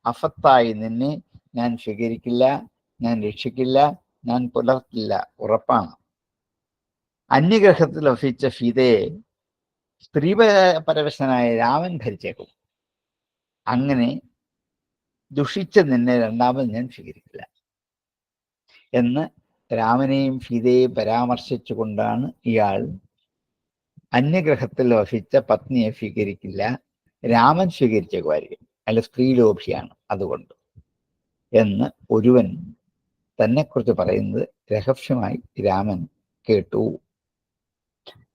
അഫത്തായി നിന്നെ ഞാൻ സ്വീകരിക്കില്ല, ഞാൻ രക്ഷിക്കില്ല, ഞാൻ പുലർത്തില്ല, ഉറപ്പാണ്. അന്യഗ്രഹത്തിൽ വസിച്ച സീതയെ സ്ത്രീ പരവശനായ രാമൻ ഭരിച്ചേക്കും. അങ്ങനെ ദുഷിച്ച നിന്നെ രണ്ടാമത് ഞാൻ സ്വീകരിക്കില്ല എന്ന് രാമനെയും സീതയെയും പരാമർശിച്ചുകൊണ്ടാണ് ഇയാൾ അന്യഗ്രഹത്തിൽ വസിച്ച പത്നിയെ സ്വീകരിക്കില്ല, രാമൻ സ്വീകരിച്ചേക്കുമായിരിക്കും. അയാൾ സ്ത്രീലോഭിയാണ്. അതുകൊണ്ട് എന്ന് ഒരുവൻ തന്നെക്കുറിച്ച് പറയുന്നത് രഹസ്യമായി രാമൻ കേട്ടു.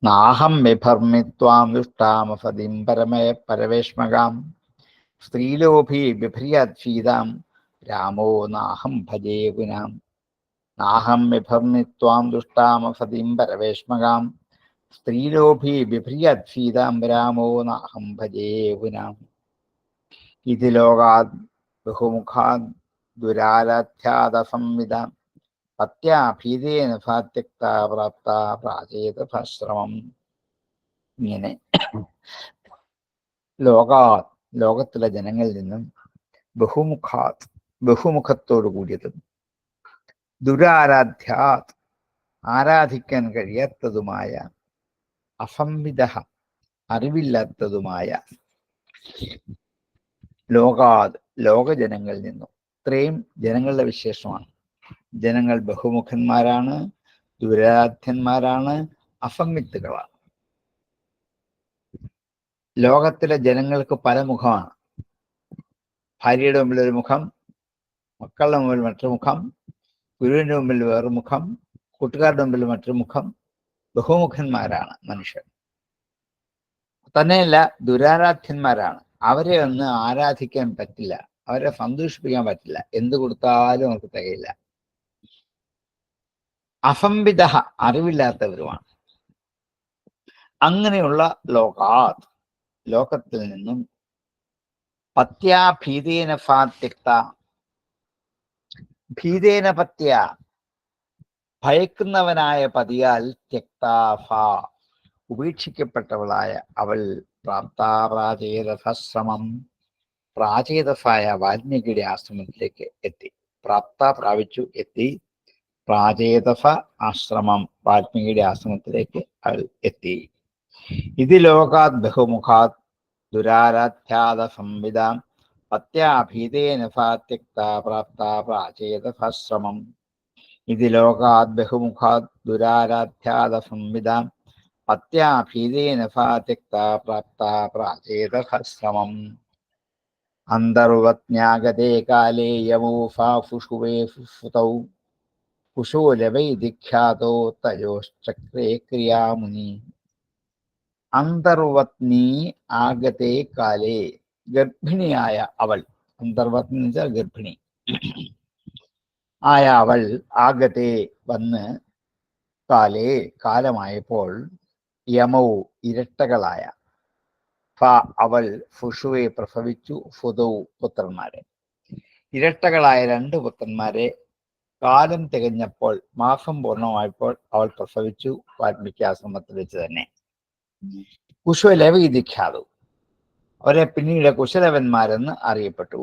നാഹം വിഭർമ്മിത്വാം ദുഷ്ടാമഫതിം പരവേഷ്മകാം സ്ത്രീലോഭി ബിഭ്രിയാത്സീതാം രാമോ നാഹം ഭജേ പുനാം. നാഹം വിഭർമ്മിത്വാം ദുഷ്ടാമഫതിം പരവേഷ്മകാം സ്ത്രീലോഭി ബിഭ്രിയാത്സീതാം രാമോ നാഹം ഭജേ പുനാം. ഇതി ലോകാത് ബഹുമുഖാത് ദുരാരാധ്യാദസംവിദാം പത്യാ ഭീതേന ഭാത്യക്ത പ്രാപ്ത പ്രാചേതശ്രമം. ഇങ്ങനെ ലോകത്തിലെ ജനങ്ങളിൽ നിന്നും ബഹുമുഖത്തോടു കൂടിയതും ദുരാരാധ്യാത് ആരാധിക്കാൻ കഴിയാത്തതുമായ അസംവിദ അറിവില്ലാത്തതുമായ ലോകജനങ്ങളിൽ നിന്നും. ഇത്രയും ജനങ്ങളുടെ വിശേഷമാണ്. ജനങ്ങൾ ബഹുമുഖന്മാരാണ്, ദുരാരാധ്യന്മാരാണ്, അസംവിത്തുകളാണ്. ലോകത്തിലെ ജനങ്ങൾക്ക് പല മുഖമാണ്. ഭാര്യയുടെ മുമ്പിൽ ഒരു മുഖം, മക്കളുടെ മുമ്പിൽ മറ്റൊരു മുഖം, ഗുരുവിന്റെ മുമ്പിൽ വേറൊരു മുഖം, കൂട്ടുകാരുടെ മുമ്പിൽ മറ്റൊരു മുഖം. ബഹുമുഖന്മാരാണ് മനുഷ്യർ. തന്നെയല്ല ദുരാരാധ്യന്മാരാണ്. അവരെ ഒന്ന് ആരാധിക്കാൻ പറ്റില്ല, അവരെ സന്തോഷിപ്പിക്കാൻ പറ്റില്ല. എന്ത് കൊടുത്താലും അവർക്ക് തികയില്ല. അസംവിദ അറിവില്ലാത്തവരുമാണ്. അങ്ങനെയുള്ള ലോകത്തിൽ നിന്നും പത്യാ ഭീതേന ഫാത്യക്ത, ഭീതേന പത്യ ഭയക്കുന്നവനായ പതിയാൽ ത്യക്താഫ ഉപേക്ഷിക്കപ്പെട്ടവളായ അവൾ പ്രാപ്താപ്രാചേതശ്രമം പ്രാചേതസായ വാൽമീകിയുടെ ആശ്രമത്തിലേക്ക് എത്തി. പ്രാപ്ത എത്തി. പ്രാചേതസ ആശ്രമം വാൽമീകിയുടെ ആശ്രമത്തിലേക്ക് അവൾ എത്തി. ഇത് ലോകാത് ബഹുമുഖാത് ദുരാരാധ്യാദ സംവിധാം പത്യാ ഭീതേന ഫാത്യക്ത പ്രാപ്ത പ്രാചേതശ്രമം. ഇത് ലോകാത് ബഹുമുഖാത് ദുരാരാധ്യാദ സംവിധാം പത്യാ ഭീതേന ഫാത്യക്ത പ്രാപ്ത പ്രാചേതശ്രമം. അന്തർവത്ന്യാഗതേ കാലേ യമൂഫാഫുഷുവേ ഫുതൗ കുശോലവൈദിഖ്യാതോ തയോശ്ചക്രേ ക്രിയാമുനി. അന്തർവത്നി ആഗതേ കാലേ, ഗർഭിണിയായ അവൾ. അന്തർവത്നി എന്ന് വെച്ചാൽ ഗർഭിണി ആയ അവൾ. ആഗതേ വന്ന്, കാലേ കാലമായപ്പോൾ, യമൗ ഇരട്ടകളായ, അവൾ ഫുഷുവെ പ്രസവിച്ചു, ഫുതൗ പുത്രന്മാരെ. ഇരട്ടകളായ 2 പുത്രന്മാരെ കാലം തികഞ്ഞപ്പോൾ, മാസം പൂർണ്ണമായപ്പോൾ അവൾ പ്രസവിച്ചു. വാൽമീകി ആശ്രമത്തിൽ വെച്ച് തന്നെ. കുശലവൈദിഖ്യാതു, അവരെ പിന്നീട് കുശലവന്മാരെന്ന് അറിയപ്പെട്ടു.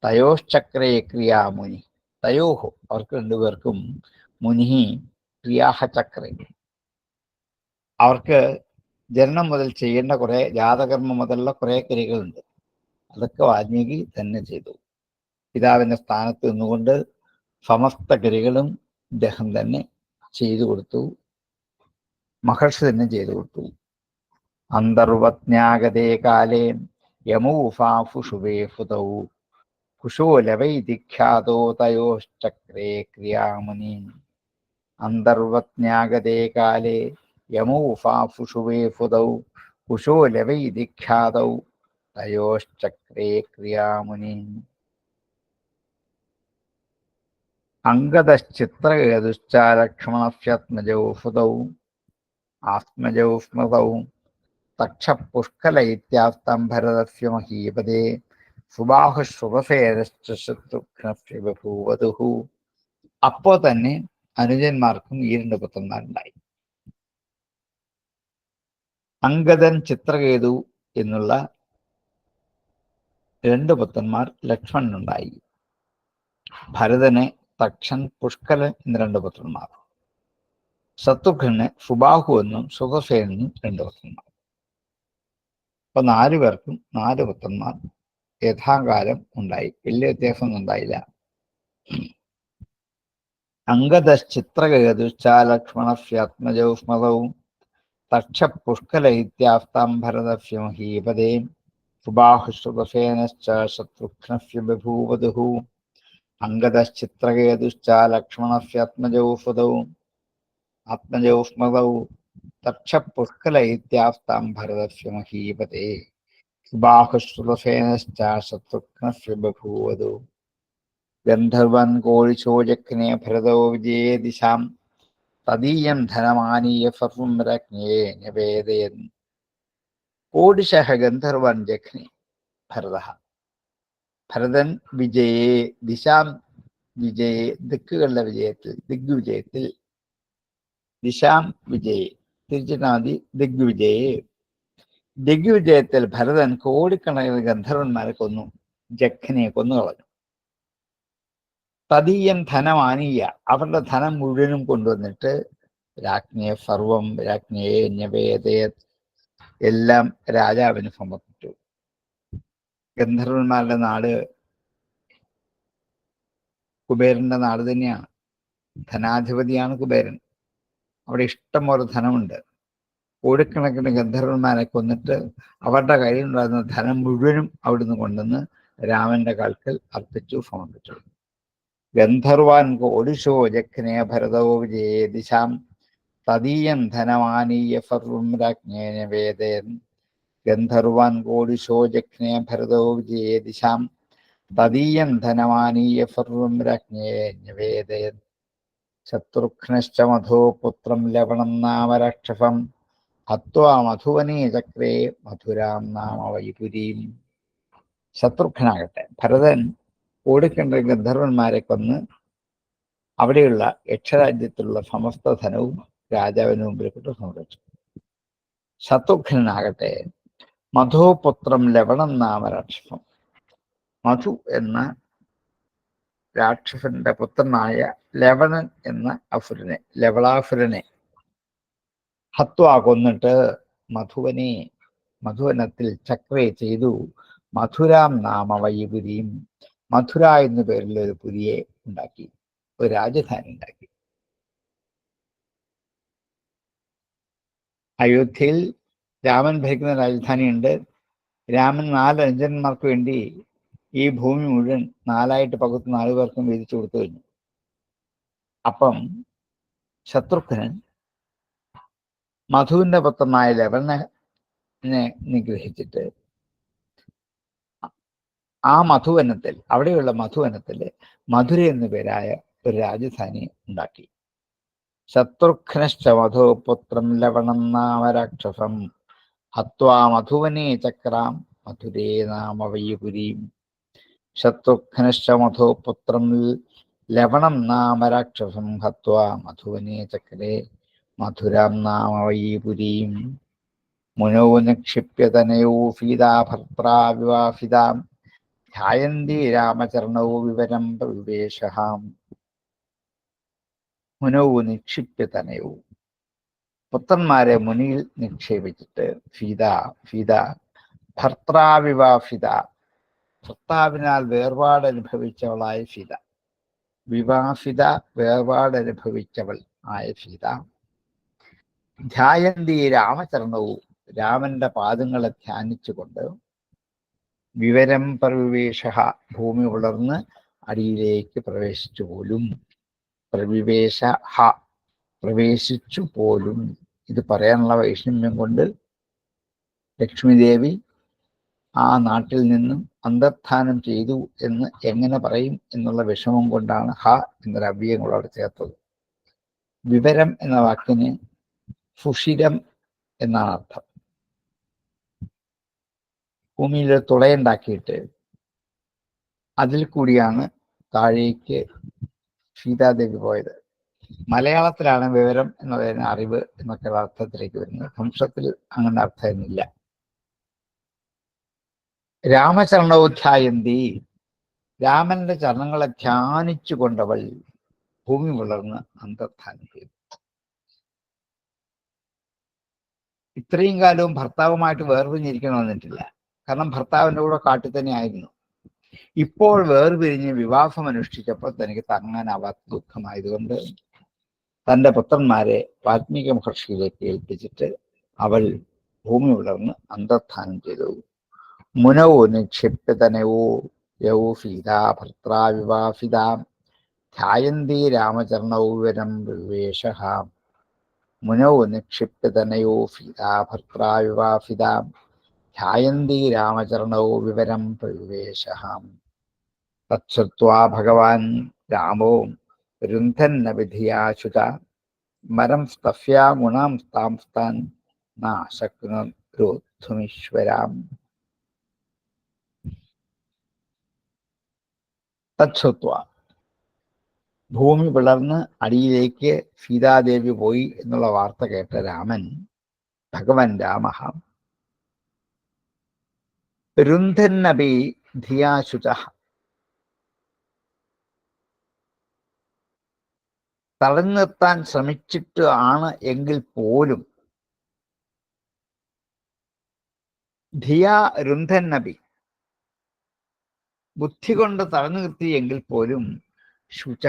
തയോശ്ചക്രേ ക്രിയാമുനി, തയോഹോ അവർക്ക് 2 പേർക്കും, മുനി ക്രിയാഹ ചക്രേ, അവർക്ക് ജനനം മുതൽ ചെയ്യേണ്ട കുറെ ജാതകർമ്മം മുതലുള്ള കുറെ ക്രിയകളുണ്ട്. അതൊക്കെ വാൽമീകി തന്നെ ചെയ്തു. പിതാവിന്റെ സ്ഥാനത്ത് നിന്നുകൊണ്ട് സമസ്ത ക്രിയകളും ഇദ്ദേഹം തന്നെ ചെയ്തു കൊടുത്തു. മഹർഷി തന്നെ ചെയ്തു കൊടുത്തു. അന്തർവത്ന്യാഗതേ കാലേ യമൂഫാഫുഷുവേ ഫുതൗ കുശോലവൈദിഖ്യാതോ തയോശ്ചക്രേ ക്രിയാമുനി. അന്തർവത്ന്യാഗതേ കാലേ യമൂഫാഫുഷുവേ ഫുതൗ കുശോലവൈദിഖ്യാതൗ തയോശ്ചക്രേ ക്രിയാമുനി. അംഗദശ്ചിത്രകേതുശ്ച ലക്ഷ്മണസ്യാത്മജൗ ഫുതൗ ആത്മജൗ സ്മൃതൗ തക്ഷപുഷ്കല ഇത്യാസ്തം ഭരതസ്യ മഹീപദേ സുബാഹുശ്രുതസേനശ്ച ശത്രുഘ്നസ്യ ബഭൂവതുഃ. അപ്പോ തന്നെ അനുജന്മാർക്കും ഈ 2 പുത്രന്മാരുണ്ടായി. അംഗദൻ, ചിത്രകേതു എന്നുള്ള 2 പുത്രന്മാർ ലക്ഷ്മണനുണ്ടായി. ഭരതന് തക്ഷൻ, പുഷ്കലൻ എന്ന 2 പുത്രന്മാർ. ശത്രുഘ്നന് സുബാഹു എന്നും സുതസേനും 2 പുത്രന്മാർ. അപ്പൊ 4 പേർക്കും 4 പുത്രന്മാർ യഥാകാലം ഉണ്ടായി. വലിയ വ്യത്യാസമൊന്നും ഉണ്ടായില്ല. അംഗദശ്ചിത്രകേതുശ്ച ലക്ഷ്മണസ്യാത്മജൗ സ്മൃതൗ തക്ഷപുഷ്കല ഇത്യാസ്തം ഭരതസ്യ മഹീപദേ സുബാഹുശ്രുതസേനശ്ച ശത്രുഘ്നസ്യ ബഭൂവതുഃ. അംഗദശ്ചിത്രകേതുശ്ച ലക്ഷ്മണസ്യാത്മജൗ സുതൗ ആത്മജൗ സ്മൃതൗ തക്ഷപുഷ്കല ഇത്യാസ്താം ഭരതസ്യ മഹീപതേ ബാഹുശ്രുതസേനശ്ച ശത്രുഘ്നസ്യ ബഭൂവതു ഗന്ധർവൻ കോഴിശോചഘ്നെ ഭരതോ വിജയേ ദിശാം തദീയം ധനമാനീയ സർവം രജ്ഞേ നിവേദയൻ. കോടിശഃ ഗന്ധർവൻ ജഘ്നെ ഭരതഃ. ഭരതൻ വിജയേ ദിശാം വിജയേ ദിക്കുകളുടെ വിജയത്തിൽ ദിഗ്വിജയത്തിൽ ദിശാം വിജയേ തിരിച്ചിട്ടാതി ദിഗ്വിജയേ ദിഗ്വിജയത്തിൽ ഭരതൻ കോടിക്കണക്കിന് ഗന്ധർവന്മാരെ കൊന്നു. ജഘ്നെ കൊന്നുകളഞ്ഞു. തദീയം ധനമാനീയ അവരുടെ ധനം മുഴുവനും കൊണ്ടുവന്നിട്ട് രാജ്ഞയെ സർവം രാജ്ഞയെ നിവേദയ എല്ലാം രാജാവിന് സമർപ്പിച്ചു. ഗന്ധർവന്മാരുടെ നാട് കുബേരന്റെ നാട് തന്നെയാണ്. ധനാധിപതിയാണ് കുബേരൻ. അവിടെ ഇഷ്ടംപോലെ ധനമുണ്ട്. കോടിക്കണക്കിന് ഗന്ധർവന്മാരെ കൊന്നിട്ട് അവരുടെ കയ്യിലുണ്ടായിരുന്ന ധനം മുഴുവനും അവിടുന്ന് കൊണ്ടുവന്ന് രാമന്റെ കാൽക്കൽ അർപ്പിച്ചു, സമർപ്പിച്ചു. ഗന്ധർവാൻ കോടിശോ ജഘ്നെ ഭരതോ വിജയേ ദിശാം തദീയം ധനമാനീയ സർവം രാജ്ഞേ നിവേദയൻ. ഗന്ധർവാൻ കോടിശോ ജഘ്നെ ഭരതോ വിജയേ ദിശാം തദീയം ധനമാനീയ സർവം രാജ്ഞേ നിവേദയൻ. ശത്രുഘ്നശ്ച മധോ പുത്രം ലവണം നാമ രാക്ഷസം ഹത്വാ മധുവനേ ചക്രേ മധുരാം നാമ വൈപുരീം. ശത്രുഘ്നാകട്ടെ ഭരതൻ കോടിക്കണ്ട ഗന്ധർവന്മാരെ കൊന്ന് അവിടെയുള്ള യക്ഷരാജ്യത്തിലുള്ള സമസ്ത ധനവും രാജാവിന് മുമ്പിൽ കൊണ്ട് സംരക്ഷിച്ചു. ശത്രുഘ്നാകട്ടെ മധുപുത്രം ലവണം നാമ രാക്ഷസം. മധു എന്ന രാക്ഷസന്റെ പുത്രനായ ലവണൻ എന്ന അസുരനെ, ലവളാസുരനെ ഹത്വാ കൊന്നിട്ട് മധുവനെ മധുവനത്തിൽ ചക്രേ ചെയ്തു മധുരാം നാമ വൈപുരിയും മധുര എന്നു പേരിൽ ഒരു പുരിയെ ഉണ്ടാക്കി, ഒരു രാജധാനി ഉണ്ടാക്കി. അയോധ്യയിൽ രാമൻ ഭരിക്കുന്ന രാജധാനിയുണ്ട്. രാമൻ 4 അനുജന്മാർക്ക് വേണ്ടി ഈ ഭൂമി മുഴുവൻ 4ആയിട്ട് പകുത്ത് 4 പേർക്കും വീതിച്ചു കൊടുത്തു കഴിഞ്ഞു. അപ്പം ശത്രുഘ്നൻ മധുവിന്റെ പുത്രനായ ലവണനെ നിഗ്രഹിച്ചിട്ട് ആ മധുവനത്തിൽ, അവിടെയുള്ള മധുവനത്തിൽ മധുര എന്നു പേരായ ഒരു രാജധാനി ഉണ്ടാക്കി. ശത്രുഘ്നശ്ച മധുപുത്രം ലവണം നാമ രാക്ഷസം ഹത്വാ മധുവനേ ചക്രാം മധുരേ നാമ വൈപുരീം. ശത്രുഘ്നശ്ച മധുപുത്രം ലവണം നാമ രാക്ഷസം ഹത്വാ മധുവനേ ചക്രേ മധുരാം നാമ വൈപുരീം. മുനോ നിക്ഷിപ്യ തനയോ സീതാ ഭർത്രാ വിവാഹിതാം ധ്യായന്തി രാമചരണോ വിവരം വിവേശഹാം. മുനോ നിക്ഷിപ്യ തനയോ പുത്രന്മാരെ മുനിയിൽ നിക്ഷേപിച്ചിട്ട് സീത ഭർത്താവിവാഹിത ഭർത്താവിനാൽ വേർപാട് അനുഭവിച്ചവളായ സീത, വിവാഹിത വേർപാടനുഭവിച്ചവൾ ആയ സീത ധ്യായന്തി രാമചരണവും രാമന്റെ പാദങ്ങളെ ധ്യാനിച്ചുകൊണ്ട് വിവരം പ്രവിവേശ ഭൂമി ഉളർന്ന് അടിയിലേക്ക് പ്രവേശിച്ചു പോലും. പ്രവിവേശ പ്രവേശിച്ചു പോലും. ഇത് പറയാനുള്ള വൈഷമ്യം കൊണ്ട് ലക്ഷ്മിദേവി ആ നാട്ടിൽ നിന്നും അന്തർധാനം ചെയ്തു എന്ന് എങ്ങനെ പറയും എന്നുള്ള വിഷമം കൊണ്ടാണ് എന്നൊരു അവ്യയം കൂടെ അവിടെ ചേർത്തത്. വിവരം എന്ന വാക്കിന് സുഷിരം എന്നാണ് അർത്ഥം. ഭൂമിയിൽ തുളയുണ്ടാക്കിയിട്ട് അതിൽ കൂടിയാണ് താഴേക്ക് സീതാദേവി പോയത്. മലയാളത്തിലാണ് വിവരം എന്നതിന് അറിവ് എന്നൊക്കെയുള്ള അർത്ഥത്തിലേക്ക് വരുന്നത്. വംശത്തിൽ അങ്ങനെ അർത്ഥമില്ല. രാമചരണോധ്യായന്തി രാമന്റെ ചരണങ്ങളെ ധ്യാനിച്ചു കൊണ്ടവൾ ഭൂമി വളർന്ന് അന്തർധാനം ചെയ്തു. ഇത്രയും കാലവും ഭർത്താവുമായിട്ട് വേർപിരിഞ്ഞിരിക്കണം വന്നിട്ടില്ല. കാരണം ഭർത്താവിൻ്റെ കൂടെ കാട്ടിൽ തന്നെ ആയിരുന്നു. ഇപ്പോൾ വേർപിരിഞ്ഞ് വിവാഹം അനുഷ്ഠിച്ചപ്പോൾ തനിക്ക് താങ്ങാനാവാത്ത ദുഃഖമായതുകൊണ്ട് തൻ്റെ പുത്രന്മാരെ വാൽമീകി മഹർഷിയിലേക്ക് ഏൽപ്പിച്ചിട്ട് അവൾ ഭൂമി വളർന്ന് അന്തർധാനം ചെയ്തു. മുനവോ നിക്ഷിപ്യതനവോ യൗ സീതാ ഭർത്താ വിവാഹിതാം ധ്യായന്തി രാമചരണൗ വിവരം വിവേശഃ മുനൗ നിക്ഷിപ്യതനയോ സീതാ ഭർത്താ വിവാഹിതാം ധ്യായന്തി രാമചരണൗ വിവരം വിവേശഃ തച്ഛ്രുത്വാ ഭഗവാൻ രാമോ രുന്ധന്നവിധിയാശുച മരം സ്തഫ്യാ ഗുണാം താം താൻ നാശക്നോദ്ധുമീശ്വരാം. തച്ഛ്രുത്വാ, ഭൂമി പിളർന്ന് അടിയിലേക്ക് സീതാദേവി പോയി എന്നുള്ള വാർത്ത കേട്ട രാമൻ, ഭഗവാൻ രാമ രുന്ധന്നപി ധിയാശുച, തടഞ്ഞു നിർത്താൻ ശ്രമിച്ചിട്ട് ആണ് എങ്കിൽ പോലും, ധിയാ രുന്ധന്നപി, ബുദ്ധി കൊണ്ട് തടഞ്ഞു നിർത്തിയെങ്കിൽ പോലും, ശുച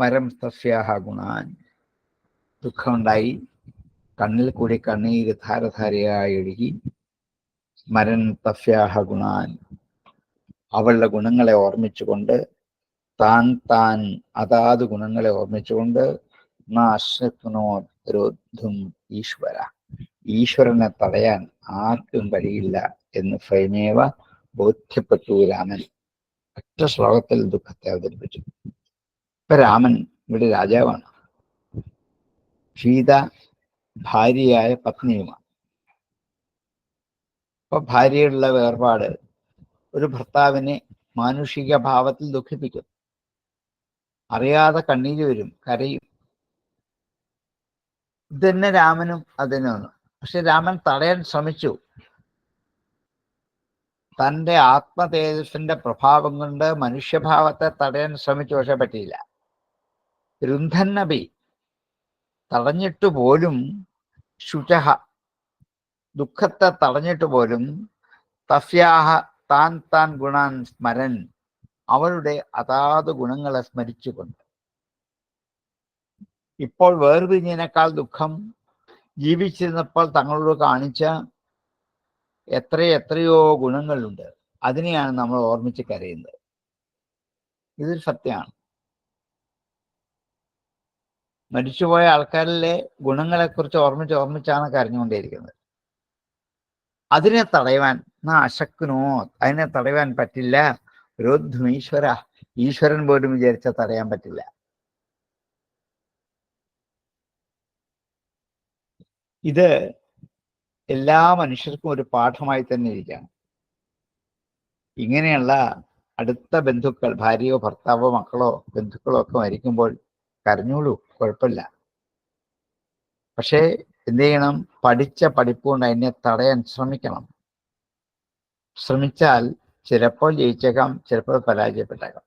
മരം തസ്യാഹ ഗുണാൻ, ദുഃഖമുണ്ടായി, കണ്ണിൽ കൂടി കണ്ണീര് ധാരധാരയായി ഒഴുകി. മരൻ തസ്യാഹ ഗുണാൻ, അവളുടെ ഗുണങ്ങളെ ഓർമ്മിച്ചുകൊണ്ട്, താൻ താൻ അതാത് ഗുണങ്ങളെ ഓർമ്മിച്ചുകൊണ്ട്, നാശക്നോദ്ധും ഈശ്വര, ഈശ്വരനെ തടയാൻ ആർക്കും കഴിയില്ല എന്ന് സ്വയമേവ ബോധ്യപ്പെട്ടു രാമൻ. ഒറ്റ ശ്ലോകത്തിൽ ദുഃഖത്തെ അവതരിപ്പിച്ചു. ഇപ്പൊ രാമൻ ഇവിടെ രാജാവാണ്, സീത ഭാര്യയായ പത്നിയുമാണ്. അപ്പൊ ഭാര്യയുള്ള വേർപാട് ഒരു ഭർത്താവിനെ മാനുഷിക ഭാവത്തിൽ ദുഃഖിപ്പിക്കും. അറിയാതെ കണ്ണീര് വരും, കരയും. ഇതന്നെ രാമനും അതിനാണ്. പക്ഷെ രാമൻ തടയാൻ ശ്രമിച്ചു. തൻ്റെ ആത്മതേജസ്സിന്റെ പ്രഭാവം കൊണ്ട് മനുഷ്യഭാവത്തെ തടയാൻ ശ്രമിച്ചു, പക്ഷെ പറ്റിയില്ല. രുന്ധന്നബി, തടഞ്ഞിട്ട് പോലും, ശുചഹ, ദുഃഖത്തെ തടഞ്ഞിട്ട് പോലും, തസ്യാഹ താൻ താൻ ഗുണാൻ സ്മരൻ, അവളുടെ അതാത് ഗുണങ്ങളെ സ്മരിച്ചുകൊണ്ട്. ഇപ്പോൾ വേർപിരിഞ്ഞതിനേക്കാൾ ദുഃഖം ജീവിച്ചിരുന്നപ്പോൾ തങ്ങളോട് കാണിച്ച എത്രയോ ഗുണങ്ങളുണ്ട്, അതിനെയാണ് നമ്മൾ ഓർമ്മിച്ച് കരയുന്നത്. ഇതൊരു സത്യമാണ്. മരിച്ചുപോയ ആൾക്കാരിലെ ഗുണങ്ങളെക്കുറിച്ച് ഓർമ്മിച്ചാണ് കരഞ്ഞുകൊണ്ടേയിരിക്കുന്നത്. അതിനെ തടയുവാൻ അശക്നോ, അതിനെ തടയുവാൻ പറ്റില്ല. രോദ്ധും ഈശ്വര, ഈശ്വരൻ പോലും വിചാരിച്ച തടയാൻ പറ്റില്ല. ഇത് എല്ലാ മനുഷ്യർക്കും ഒരു പാഠമായി തന്നെ ഇരിക്കുകയാണ്. ഇങ്ങനെയുള്ള അടുത്ത ബന്ധുക്കൾ, ഭാര്യയോ ഭർത്താവോ മക്കളോ ബന്ധുക്കളോ ഒക്കെ മരിക്കുമ്പോൾ കരഞ്ഞോളൂ, കുഴപ്പമില്ല. പക്ഷേ എന്ത് ചെയ്യണം? പഠിച്ച പഠിപ്പുകൊണ്ട് അതിനെ തടയാൻ ശ്രമിക്കണം. ശ്രമിച്ചാൽ ചിലപ്പോൾ ജയിച്ചേക്കാം, ചിലപ്പോൾ പരാജയപ്പെട്ടേക്കാം.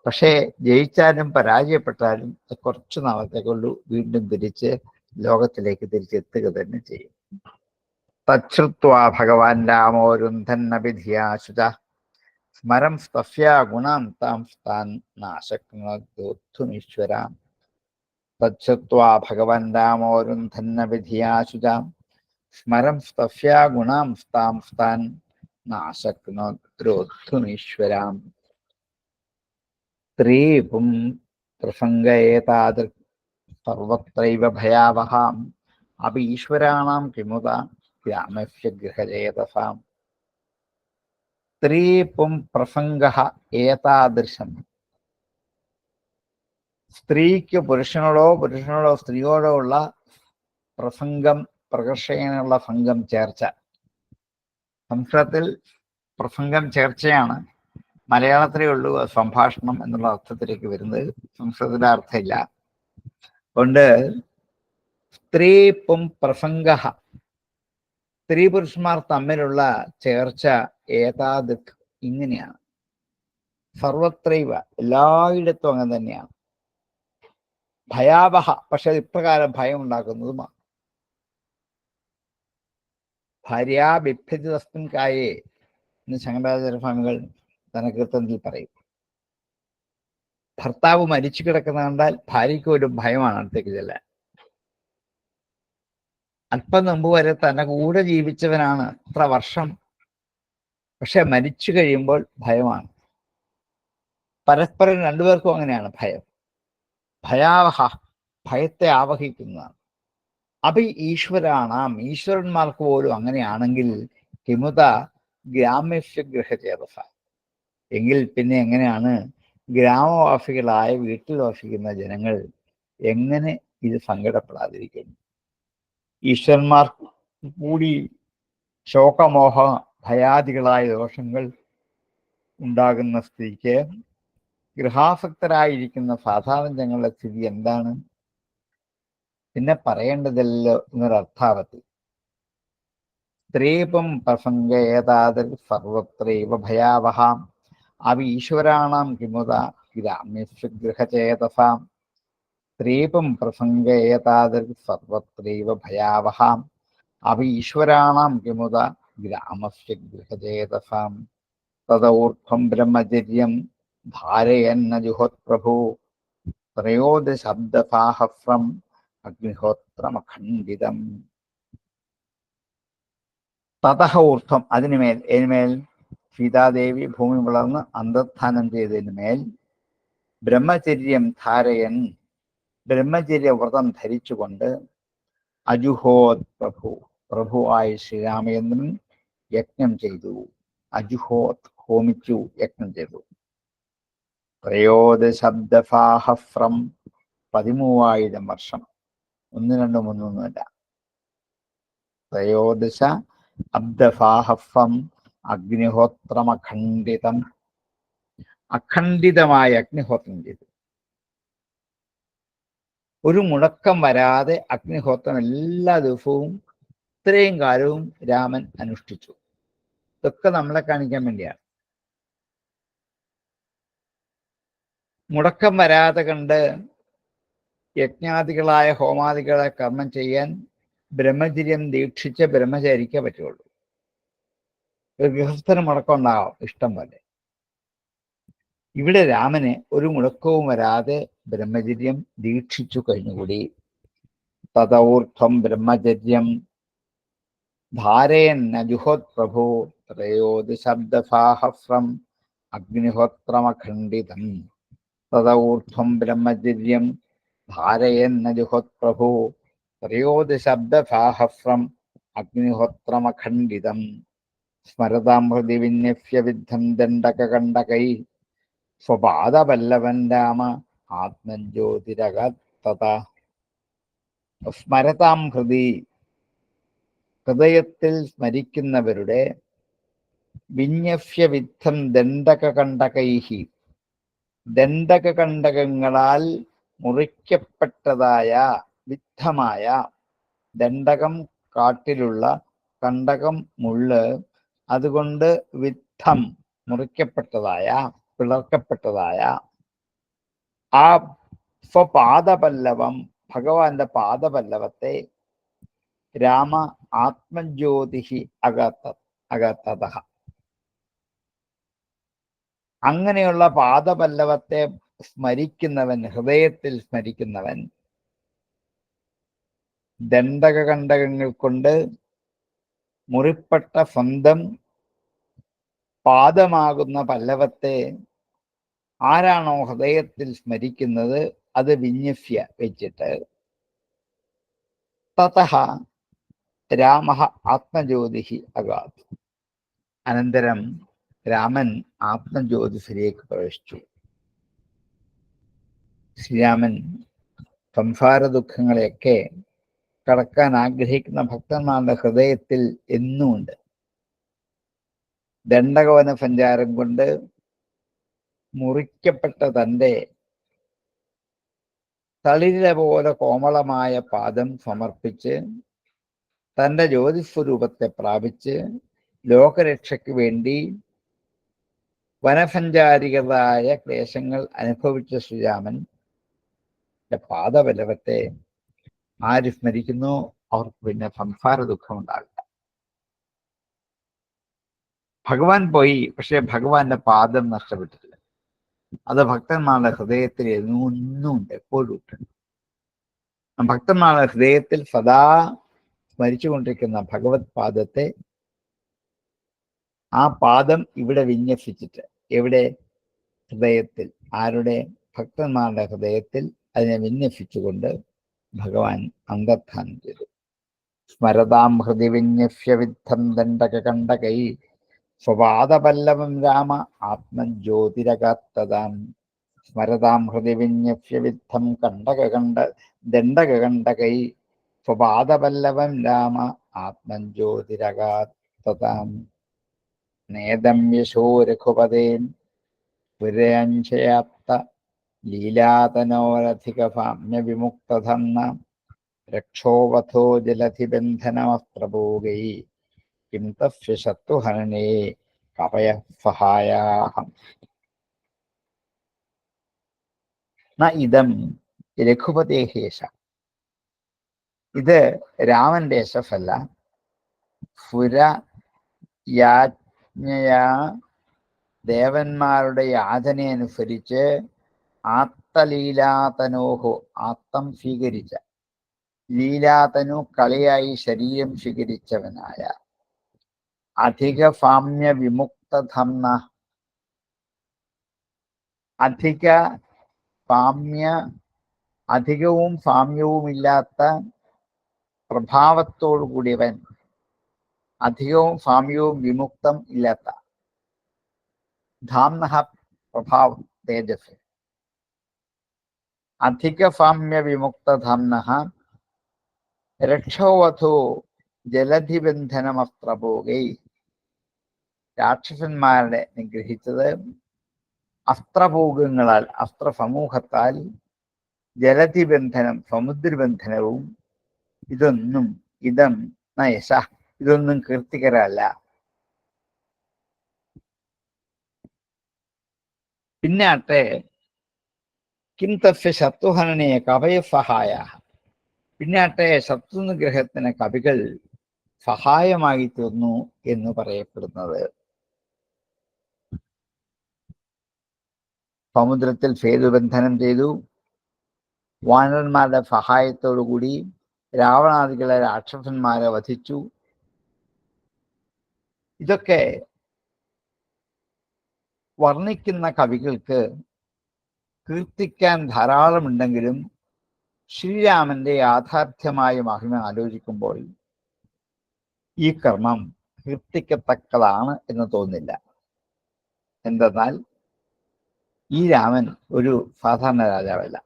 പക്ഷേ ജയിച്ചാലും പരാജയപ്പെട്ടാലും കുറച്ചു നാളത്തേക്കുള്ളൂ, വീണ്ടും തിരിച്ച് ലോകത്തിലേക്ക് തിരിച്ചെത്തുക തന്നെ ചെയ്യും. തച്ഛ്രുത്വാ ഭഗവാൻ രാമോ രുന്ധന്നഭിധിയാശുച സ്മരം സ്തഫ്യാ ഗുണാം താം താൻ നാശക്നോദ്ധുമീശ്വരാം. തച്ഛ്രുത്വാ ഭഗവാൻ രാമോ രുന്ധന്നഭിധിയാശുച സ്മരം സ്തഫ്യാ ഗുണാം താം താൻ നാശക്നോദ്ധുമീശ്വരാം. സ്ത്രീപും പ്രസംഗയേതാദൃ സർവത്രൈവ ഭയാവഹാം അപി ഈശ്വരാണാം കിമുത ഗ്രാമസ്യ ഗൃഹജേതസാം. സ്ത്രീ പും പ്രസംഗ ഏതാദൃശം. സ്ത്രീക്ക് പുരുഷനോടോ സ്ത്രീയോടോ ഉള്ള പ്രസംഗം, പ്രകർഷകനുള്ള സംഘം, ചേർച്ച. സംസ്കൃതത്തിൽ പ്രസംഗം ചേർച്ചയാണ്, മലയാളത്തിലേ ഉള്ളൂ സംഭാഷണം എന്നുള്ള അർത്ഥത്തിലേക്ക് വരുന്നത്. സംസ്കൃതത്തിന്റെ അർത്ഥമില്ല. അതുകൊണ്ട് സ്ത്രീ പും പ്രസംഗ, സ്ത്രീ പുരുഷന്മാർ തമ്മിലുള്ള ചേർച്ച ഏതാദൃക് ഇങ്ങനെയാണ്. സർവത്രൈവ, എല്ലായിടത്തും അങ്ങനെ തന്നെയാണ്. ഭയാവഹ, പക്ഷെ അത് ഇപ്രകാരം ഭയം ഉണ്ടാക്കുന്നതുമാണ്. ഭാര്യാബിഭ്യതി തസ്മിൻ കായേ എന്ന് ശങ്കരാചാര്യസ്വാമികൾ ധനകീർത്തനത്തിൽ പറയും. ഭർത്താവ് മരിച്ചു കിടക്കുന്ന കണ്ടാൽ ഭാര്യയ്ക്ക് ഒരു ഭയമാണ് അടുത്തേക്ക് ചെല്ലാൻ. അല്പം മുമ്പ് വരെ തന്നെ കൂടെ ജീവിച്ചവനാണ്, എത്ര വർഷം, പക്ഷെ മരിച്ചു കഴിയുമ്പോൾ ഭയമാണ്. പരസ്പരം രണ്ടുപേർക്കും അങ്ങനെയാണ് ഭയം. ഭയാവഹ, ഭയത്തെ ആവഹിക്കുന്നതാണ്. അപ്പൊ ഈശ്വരാണാം, ഈശ്വരന്മാർക്ക് പോലും അങ്ങനെയാണെങ്കിൽ കിമുത ഗ്രാമ്യസ്യ ഗൃഹചേതസ, എങ്കിൽ പിന്നെ എങ്ങനെയാണ് ഗ്രാമവാസികളായ വീട്ടിൽ വസിക്കുന്ന ജനങ്ങൾ എങ്ങനെ ഇത് സങ്കടപ്പെടാതിരിക്കുന്നു? ഈശ്വരന്മാർക്ക് കൂടി ശോകമോഹ ഭയാദികളായ ദോഷങ്ങൾ ഉണ്ടാകുന്ന സ്ഥിതിക്ക് ഗൃഹാസക്തരായിരിക്കുന്ന സാധാരണ ജനങ്ങളുടെ സ്ഥിതി എന്താണ്? പിന്നെ പറയേണ്ടതല്ലോ എന്നൊരർത്ഥാവത്തിൽ. സ്ത്രീപം പ്രസംഗേതാതിൽ സർവത്രൈവ ഭയാവഹാം അവ ഈശ്വരാണാം കിമുത ഗ്രാമ്യസ്യ ഗൃഹചേതസാം. സ്ത്രീപം പ്രസംഗേതാതിൽ സർവത്രൈവ ഭയാവഹാം അവ ഈശ്വരാണാം കിമുത ഗ്രാമസ്യ ഗൃഹചേതസാം. തദൂർധ്വം ബ്രഹ്മചര്യം ധാരയന്ന ജുഹോത്പ്രഭു ത്രയോദശബ്ദസാഹസ്രം അഗ്നിഹോത്രമഖണ്ഡിതം. തതഹ ഊർധ്വം, അതിനുമേൽ, അതിനുമേൽ സീതാദേവി ഭൂമി വളർന്ന് അന്തർധാനം ചെയ്തതിന് മേൽ ബ്രഹ്മചര്യം ധാരയൻ, ബ്രഹ്മചര്യവ്രതം ധരിച്ചുകൊണ്ട് അജുഹോത് പ്രഭു, പ്രഭുവായ ശ്രീരാമചന്ദ്രൻ യജ്ഞം ചെയ്തു. അജുഹോത്, ഹോമിച്ചു, യജ്ഞം ചെയ്തു. ത്രയോദശബ്ദസാഹസ്രം, 13,000 വർഷം. 1, 2, 3 ഒന്നുമല്ല. ത്രയോദശ അബ്ദസാഹസ്രം അഗ്നിഹോത്രമഖണ്ഡിതം, അഖണ്ഡിതമായ അഗ്നിഹോത്രം ചെയ്തു. ഒരു മുടക്കം വരാതെ അഗ്നിഹോത്രം എല്ലാ ദിവസവും ഇത്രയും കാലവും രാമൻ അനുഷ്ഠിച്ചു. ഇതൊക്കെ നമ്മളെ കാണിക്കാൻ വേണ്ടിയാണ്. മുടക്കം വരാതെ കണ്ട് യജ്ഞാദികളായ ഹോമാദികളെ കർമ്മം ചെയ്യാൻ ബ്രഹ്മചര്യം ദീക്ഷിച്ച ബ്രഹ്മചാരിക്കേ പറ്റുള്ളൂ. ഒരു ഗൃഹസ്ഥന് മുടക്കം ഉണ്ടാകാം ഇഷ്ടം പോലെ. ഇവിടെ രാമന് ഒരു മുടക്കവും വരാതെ ബ്രഹ്മചര്യം ദീക്ഷിച്ചു കഴിഞ്ഞുകൂടി. തദൂർധ്വം ബ്രഹ്മചര്യം ധാരയന്ന ജുഹോത് പ്രഭു ത്രയോദശബ്ദസാഹസ്രം അഗ്നിഹോത്രമഖണ്ഡിതം. തദൂർധ്വം ബ്രഹ്മചര്യം ധാരയന്ന ജുഹോത് പ്രഭു ത്രയോദശബ്ദസാഹസ്രം അഗ്നിഹോത്രമഖണ്ഡിതം. സ്മരതാം ഹൃദി വിന്യസ്യ വിദ്ധം ദണ്ഡകകണ്ഡകൈ സ്വപാദപല്ലവൻ രാമ ആത്മജ്യോതിരകത്തത. സ്മരതാം ഹൃദി, ഹൃദയത്തിൽ സ്മരിക്കുന്നവരുടെ, വിന്യസ്യ വിദ്ധം ദണ്ഡകകണ്ഡകൈഹി, ദണ്ഡകകണ്ഡകങ്ങളാൽ മുറിക്കപ്പെട്ടതായ, വിദ്ധമായ, ദണ്ഡകം കാട്ടിലുള്ള, കണ്ടകം മുള്ള്, അതുകൊണ്ട് വിദ്ധം മുറിക്കപ്പെട്ടതായ, പിളർക്കപ്പെട്ടതായ ആ സ്വപാദപല്ലവം, ഭഗവാന്റെ പാദപല്ലവത്തെ രാമ ആത്മജ്യോതിഹി അഗതത, അങ്ങനെയുള്ള പാദപല്ലവത്തെ സ്മരിക്കുന്നവൻ, ഹൃദയത്തിൽ സ്മരിക്കുന്നവൻ, ദണ്ഡകകണ്ഡകങ്ങൾ കൊണ്ട് മുറിപ്പെട്ട സ്വന്തം പാദമാകുന്ന പല്ലവത്തെ ആരാണോ ഹൃദയത്തിൽ സ്മരിക്കുന്നത്, അത് വിന്യസ്യ വെച്ചിട്ട്, തതഃ രാമ ആത്മജ്യോതിഹി അഗാത്, അനന്തരം രാമൻ ആത്മജ്യോതിസിലേക്ക് പ്രവേശിച്ചു. ശ്രീരാമൻ സംസാര ദുഃഖങ്ങളെയൊക്കെ കടക്കാൻ ആഗ്രഹിക്കുന്ന ഭക്തന്മാരുടെ ഹൃദയത്തിൽ എന്നുമുണ്ട്. ദണ്ഡകവന സഞ്ചാരം കൊണ്ട് മുറിക്കപ്പെട്ട തൻ്റെ തളിരില പോലെ കോമളമായ പാദം സമർപ്പിച്ച് തൻ്റെ ജ്യോതിസ്വരൂപത്തെ പ്രാപിച്ച് ലോകരക്ഷയ്ക്ക് വേണ്ടി വനസഞ്ചാരികളായ ക്ലേശങ്ങൾ അനുഭവിച്ച ശ്രീരാമൻ പാദപല്ലവത്തെ ആര് സ്മരിക്കുന്നു, അവർക്ക് പിന്നെ സംസാര ദുഃഖം ഉണ്ടാകില്ല. ഭഗവാൻ പോയി, പക്ഷെ ഭഗവാന്റെ പാദം നഷ്ടപ്പെട്ടിട്ടില്ല. അത് ഭക്തന്മാരുടെ ഹൃദയത്തിൽ എന്നുമുണ്ട്, എപ്പോഴും ഉണ്ട്. ഭക്തന്മാരുടെ ഹൃദയത്തിൽ സദാ സ്മരിച്ചുകൊണ്ടിരിക്കുന്ന ഭഗവത് പാദത്തെ, ആ പാദം ഇവിടെ വിന്യസിച്ചിട്ട്, എവിടെ? ഹൃദയത്തിൽ, ആരുടെ? ഭക്തന്മാരുടെ ഹൃദയത്തിൽ അതിനെ വിന്യസിച്ചുകൊണ്ട് ഭഗവാൻ അന്തർധാനം ചെയ്തു. സ്മരതാം ഹൃദി വിന്യസ്യ വിദ്ധം ദണ്ഡകകണ്ഠകൈ സ്വപാദപല്ലവം രാമ ആത്മജ്യോതിരകാത്തതാം. സ്മരതാം ഹൃദി വിന്യസ്യ വിദ്ധം ദണ്ഡകകണ്ഠകൈ സ്വപാദപല്ലവം രാമ ആത്മജ്യോതിരകാത്തതാം. നേദം യശോ രഘുപതേൻ പുരഞ്ജയാപ്ത ലീലാതനോരധികഭാമ്യ വിമുക്തധന്ന രക്ഷോവധോ ജലധിബന്ധനമസ്ത്രഭോഗൈ കിം തസ്യ ശത്രുഹരണേ കപയഃ സഹായാഹം. ന ഇദം രഘുപതേഹേഷ. ഇത് രാമന്റെ യശസ്സല്ല. പുരയാജ്ഞയാ ദേവന്മാരുടെ യാചനയനുസരിച്ച് ആത്തലീലാതനോഹോ, ആത്തം സ്വീകരിച്ച, ലീലാതനു കളിയായി ശരീരം സ്വീകരിച്ചവനായ, അധിക ഫാമ്യ വിമുക്തധംന, അധിക ഫാമ്യ, അധികവും ഫാമ്യവുമില്ലാത്ത പ്രഭാവത്തോടു കൂടിയവൻ, അധികവും ഫാമ്യവും വിമുക്തം ഇല്ലാത്ത, ധാംനഃ പ്രഭാവം തേജസ്, അധിക ഫാമ്യ വിമുക്തധാംനഃ രക്ഷോവധോ ജലധിബന്ധനമസ്ത്രഭോഗൈ. രാക്ഷസന്മാരെ നിഗ്രഹിച്ചത് അസ്ത്രഭോഗങ്ങളാൽ, അസ്ത്രസമൂഹത്താൽ, ജലധിബന്ധനം സമുദ്രബന്ധനവും. ഇതൊന്നും ഇതം നയശ, ഇതൊന്നും കീർത്തികരല്ല. പിന്നാട്ടെ കിം തസ്യ ശത്രുഹനനയെ കവയ സഹായ. പിന്നാട്ടെ ശത്രുനിഗ്രഹത്തിന് കവികൾ സഹായമായി തീർന്നു എന്ന് പറയപ്പെടുന്നത്. സമുദ്രത്തിൽ സേതുബന്ധനം ചെയ്തു, വാനരന്മാരുടെ സഹായത്തോടുകൂടി രാവണാദികളെ രാക്ഷസന്മാരെ വധിച്ചു. ഇതൊക്കെ വർണ്ണിക്കുന്ന കവികൾക്ക് കീർത്തിക്കാൻ ധാരാളമുണ്ടെങ്കിലും ശ്രീരാമന്റെ യാഥാർത്ഥ്യമായ മഹിമ ആലോചിക്കുമ്പോൾ ഈ കർമ്മം കീർത്തിക്കത്തക്കതാണ് എന്ന് തോന്നില്ല. എന്തെന്നാൽ ഈ രാമൻ ഒരു സാധാരണ രാജാവല്ല.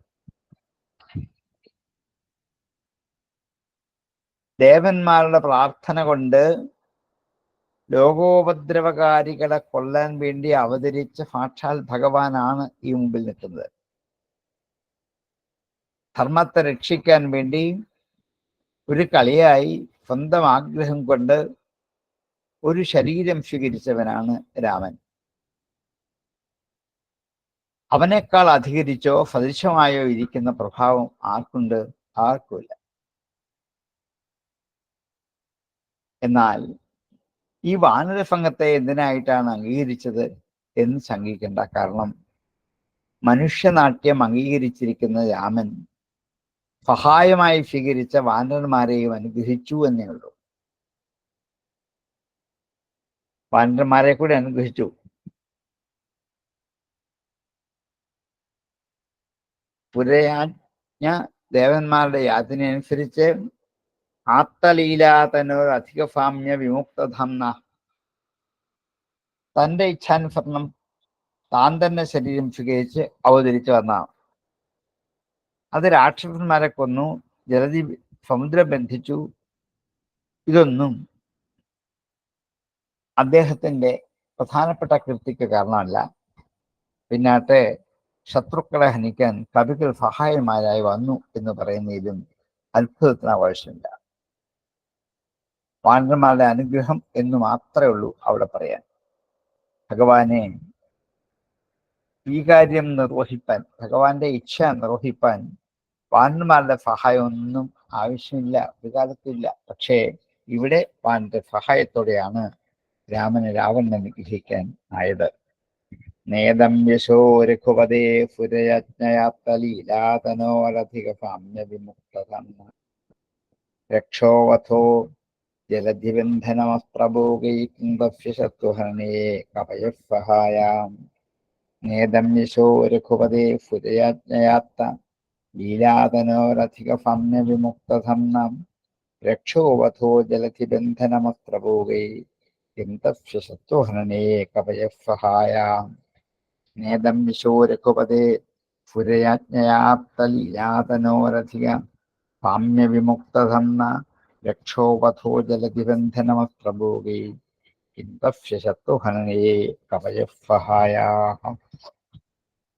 ദേവന്മാരുടെ പ്രാർത്ഥന കൊണ്ട് ലോകോപദ്രവകാരികളെ കൊല്ലാൻ വേണ്ടി അവതരിച്ച സാക്ഷാൽ ഭഗവാനാണ് ഈ മുമ്പിൽ നിൽക്കുന്നത്. ധർമ്മത്തെ രക്ഷിക്കാൻ വേണ്ടി ഒരു കളിയായി സ്വന്തം ആഗ്രഹം കൊണ്ട് ഒരു ശരീരം സ്വീകരിച്ചവനാണ് രാമൻ. അവനേക്കാൾ അധികരിച്ചോ സദൃശമായോ ഇരിക്കുന്ന പ്രഭാവം ആർക്കുണ്ട്? ആർക്കുമില്ല. എന്നാൽ ഈ വാനരസംഘത്തെ എന്തിനായിട്ടാണ് അംഗീകരിച്ചത് എന്ന് ശങ്കിക്കേണ്ട. കാരണം മനുഷ്യനാട്യം അംഗീകരിച്ചിരിക്കുന്ന രാമൻ സഹായമായി സ്വീകരിച്ച വാനരന്മാരെയും അനുഗ്രഹിച്ചു എന്നേ ഉള്ളൂ. വാനരന്മാരെ കൂടി അനുഗ്രഹിച്ചു. പുരയാജ്ഞ ദേവന്മാരുടെ യാതനയനുസരിച്ച് ആത്തലീലാതനോർ അധിക സാമ്യ വിമുക്തധാംന, തന്റെ ഇച്ഛാനുസരണം താൻ തന്നെ ശരീരം സ്വീകരിച്ച് അവതരിച്ചു വന്നാണ്. അത് രാക്ഷസന്മാരെ കൊന്നു, ജലധി സമുദ്രം ബന്ധിച്ചു. ഇതൊന്നും അദ്ദേഹത്തിന്റെ പ്രധാനപ്പെട്ട കീർത്തിക്ക് കാരണമല്ല. പിന്നാട്ടെ ശത്രുക്കളെ ഹനിക്കാൻ കവികൾ സഹായന്മാരായി വന്നു എന്ന് പറയുന്നതിലും അത്ഭുതത്തിന് ആവശ്യമില്ല. വാനരന്മാരുടെ അനുഗ്രഹം എന്ന് മാത്രമേ ഉള്ളൂ അവിടെ പറയാൻ. ഭഗവാനെ ഈ കാര്യം നിർവഹിപ്പാൻ, ഭഗവാന്റെ ഇച്ഛ നിർവഹിപ്പാൻ വാനരന്മാരുടെ സഹായമൊന്നും ആവശ്യമില്ല, ഒരു കാലത്തില്ല. പക്ഷേ ഇവിടെ വാനന്റെ സഹായത്തോടെയാണ് രാമന് രാവണനെ നിഗ്രഹിക്കാൻ ആയത്. നേദം യശോ രഘുപതേ പുരയജ്ഞയാത്തലീലാതനോരധിക സാമ്യ വിമുക്തധർമ്മ രക്ഷോവധോ ജലധിബന്ധനമസ്ത്രഭോഗൈ കിം തസ്യ ശത്രുഹരണേ കപയഃ സഹായാം. നേദം യശോ രഘുപതേ ഫുരയാജ്ഞയാത്ത ലീലാതനോരധിക ഫമ്യ വിമുക്തധംനം രക്ഷോവധോ ജലധിബന്ധനമത്രഭോഗൈ യന്തസ്വസത്വഹനനേ കവയഃ സഹായാം. നേദം യശോ രഘുപതേ ഫുരയാജ്ഞയാത്ത ലീലാതനോരധിക ഫാമ്യ വിമുക്തധംന രക്ഷോവധോ ജലധിബന്ധനമത്രഭോഗൈ യന്തസ്വസത്വഹനനേ കവയഃ സഹായാം.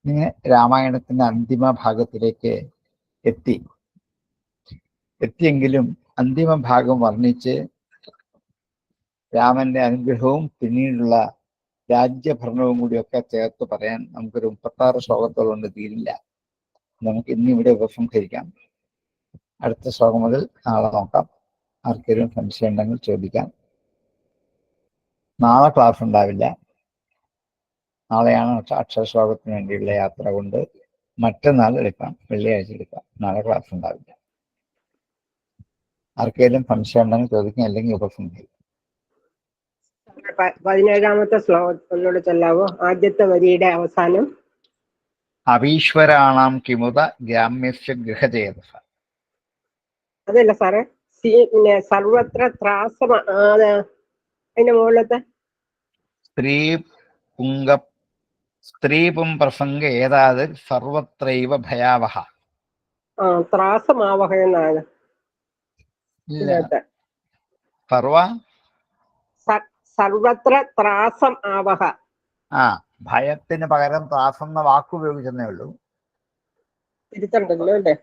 ഇങ്ങനെ രാമായണത്തിന്റെ അന്തിമ ഭാഗത്തിലേക്ക് എത്തിയെങ്കിലും അന്തിമ ഭാഗം വർണ്ണിച്ച് രാമന്റെ അനുഗ്രഹവും പിന്നീടുള്ള രാജ്യഭരണവും കൂടിയൊക്കെ ചേർത്ത് പറയാൻ നമുക്കൊരു 36 ശ്ലോകത്തോളം കൊണ്ട് തീരില്ല. നമുക്ക് ഇന്നിവിടെ ഉപസംഹരിക്കാം. അടുത്ത ശ്ലോകം മുതൽ നാളെ നോക്കാം. ആർക്കെങ്കിലും സംശയം ഉണ്ടെങ്കിൽ ചോദിക്കാം. നാളെ ക്ലാസ് ഉണ്ടാവില്ല. നാളെയാണ് അക്ഷരശ്ലോകത്തിന് വേണ്ടിയുള്ള യാത്ര കൊണ്ട് മറ്റന്നാൾ എടുക്കാം, വെള്ളിയാഴ്ച എടുക്കാം. നാളെ ക്ലാസ് ഉണ്ടാവില്ല. ആർക്കെങ്കിലും സംശയം ഉണ്ടെങ്കിൽ ചോദിക്കാം, അല്ലെങ്കിൽ ഉപസംഹരിക്കാം.
17ാമത്തെ ശ്ലോകത്തിലൂടെ ചൊല്ലാവോ? ആദ്യത്തെ വരിയുടെ അവസാനം.
അഭീശ്വരാണാം കിമുത ഗ്രാമ്യസ്യ ഗൃഹചേതസ.
അതല്ല സാറേ, പിന്നെ സർവത്ര ത്രാസം. അതിന്റെ മുകളിലത്തെ
സ്ത്രീപും പ്രസംഗ ഏതാത് സർവത്രൈവ ഭയാവഹ.
ത്രാസമാവഹ എന്നാണ്. സർവത്ര ത്രാസം ആവഹ.
ഭയത്തിന് പകരം ത്രാസം എന്ന വാക്ക് ഉപയോഗിച്ചെന്നേ ഉള്ളൂ.
തിരുത്തണ്ടല്ലോ അല്ലേ?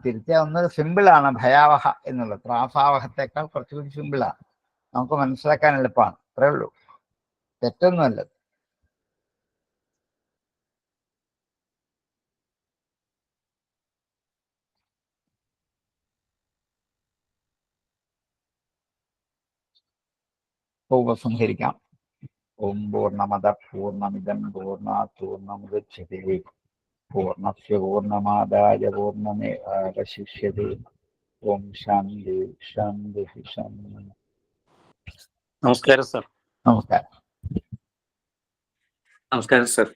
തിരുത്തിയ ഒന്ന് സിമ്പിളാണ് ഭയാവഹ എന്നുള്ളത്. ത്രാസാവഹത്തേക്കാൾ കുറച്ചുകൂടി സിമ്പിളാണ്, നമുക്ക് മനസ്സിലാക്കാൻ എളുപ്പമാണ്. അത്രേ ഉള്ളൂ, തെറ്റൊന്നുമല്ല. ഉപസംഹരിക്കാം. ഓം പൂർണ്ണമദ പൂർണ്ണമിദം പൂർണ്ണാത് പൂർണ്ണമുദച്യതേ പൂർണ്ണസ്യ പൂർണ്ണമാദായ പൂർണ്ണമേവാവശിഷ്യതേ. ഓം ശാന്തി ശാന്തി ശാന്തി.
നമസ്കാരം സർ.
നമസ്കാരം.
നമസ്കാരം സർ.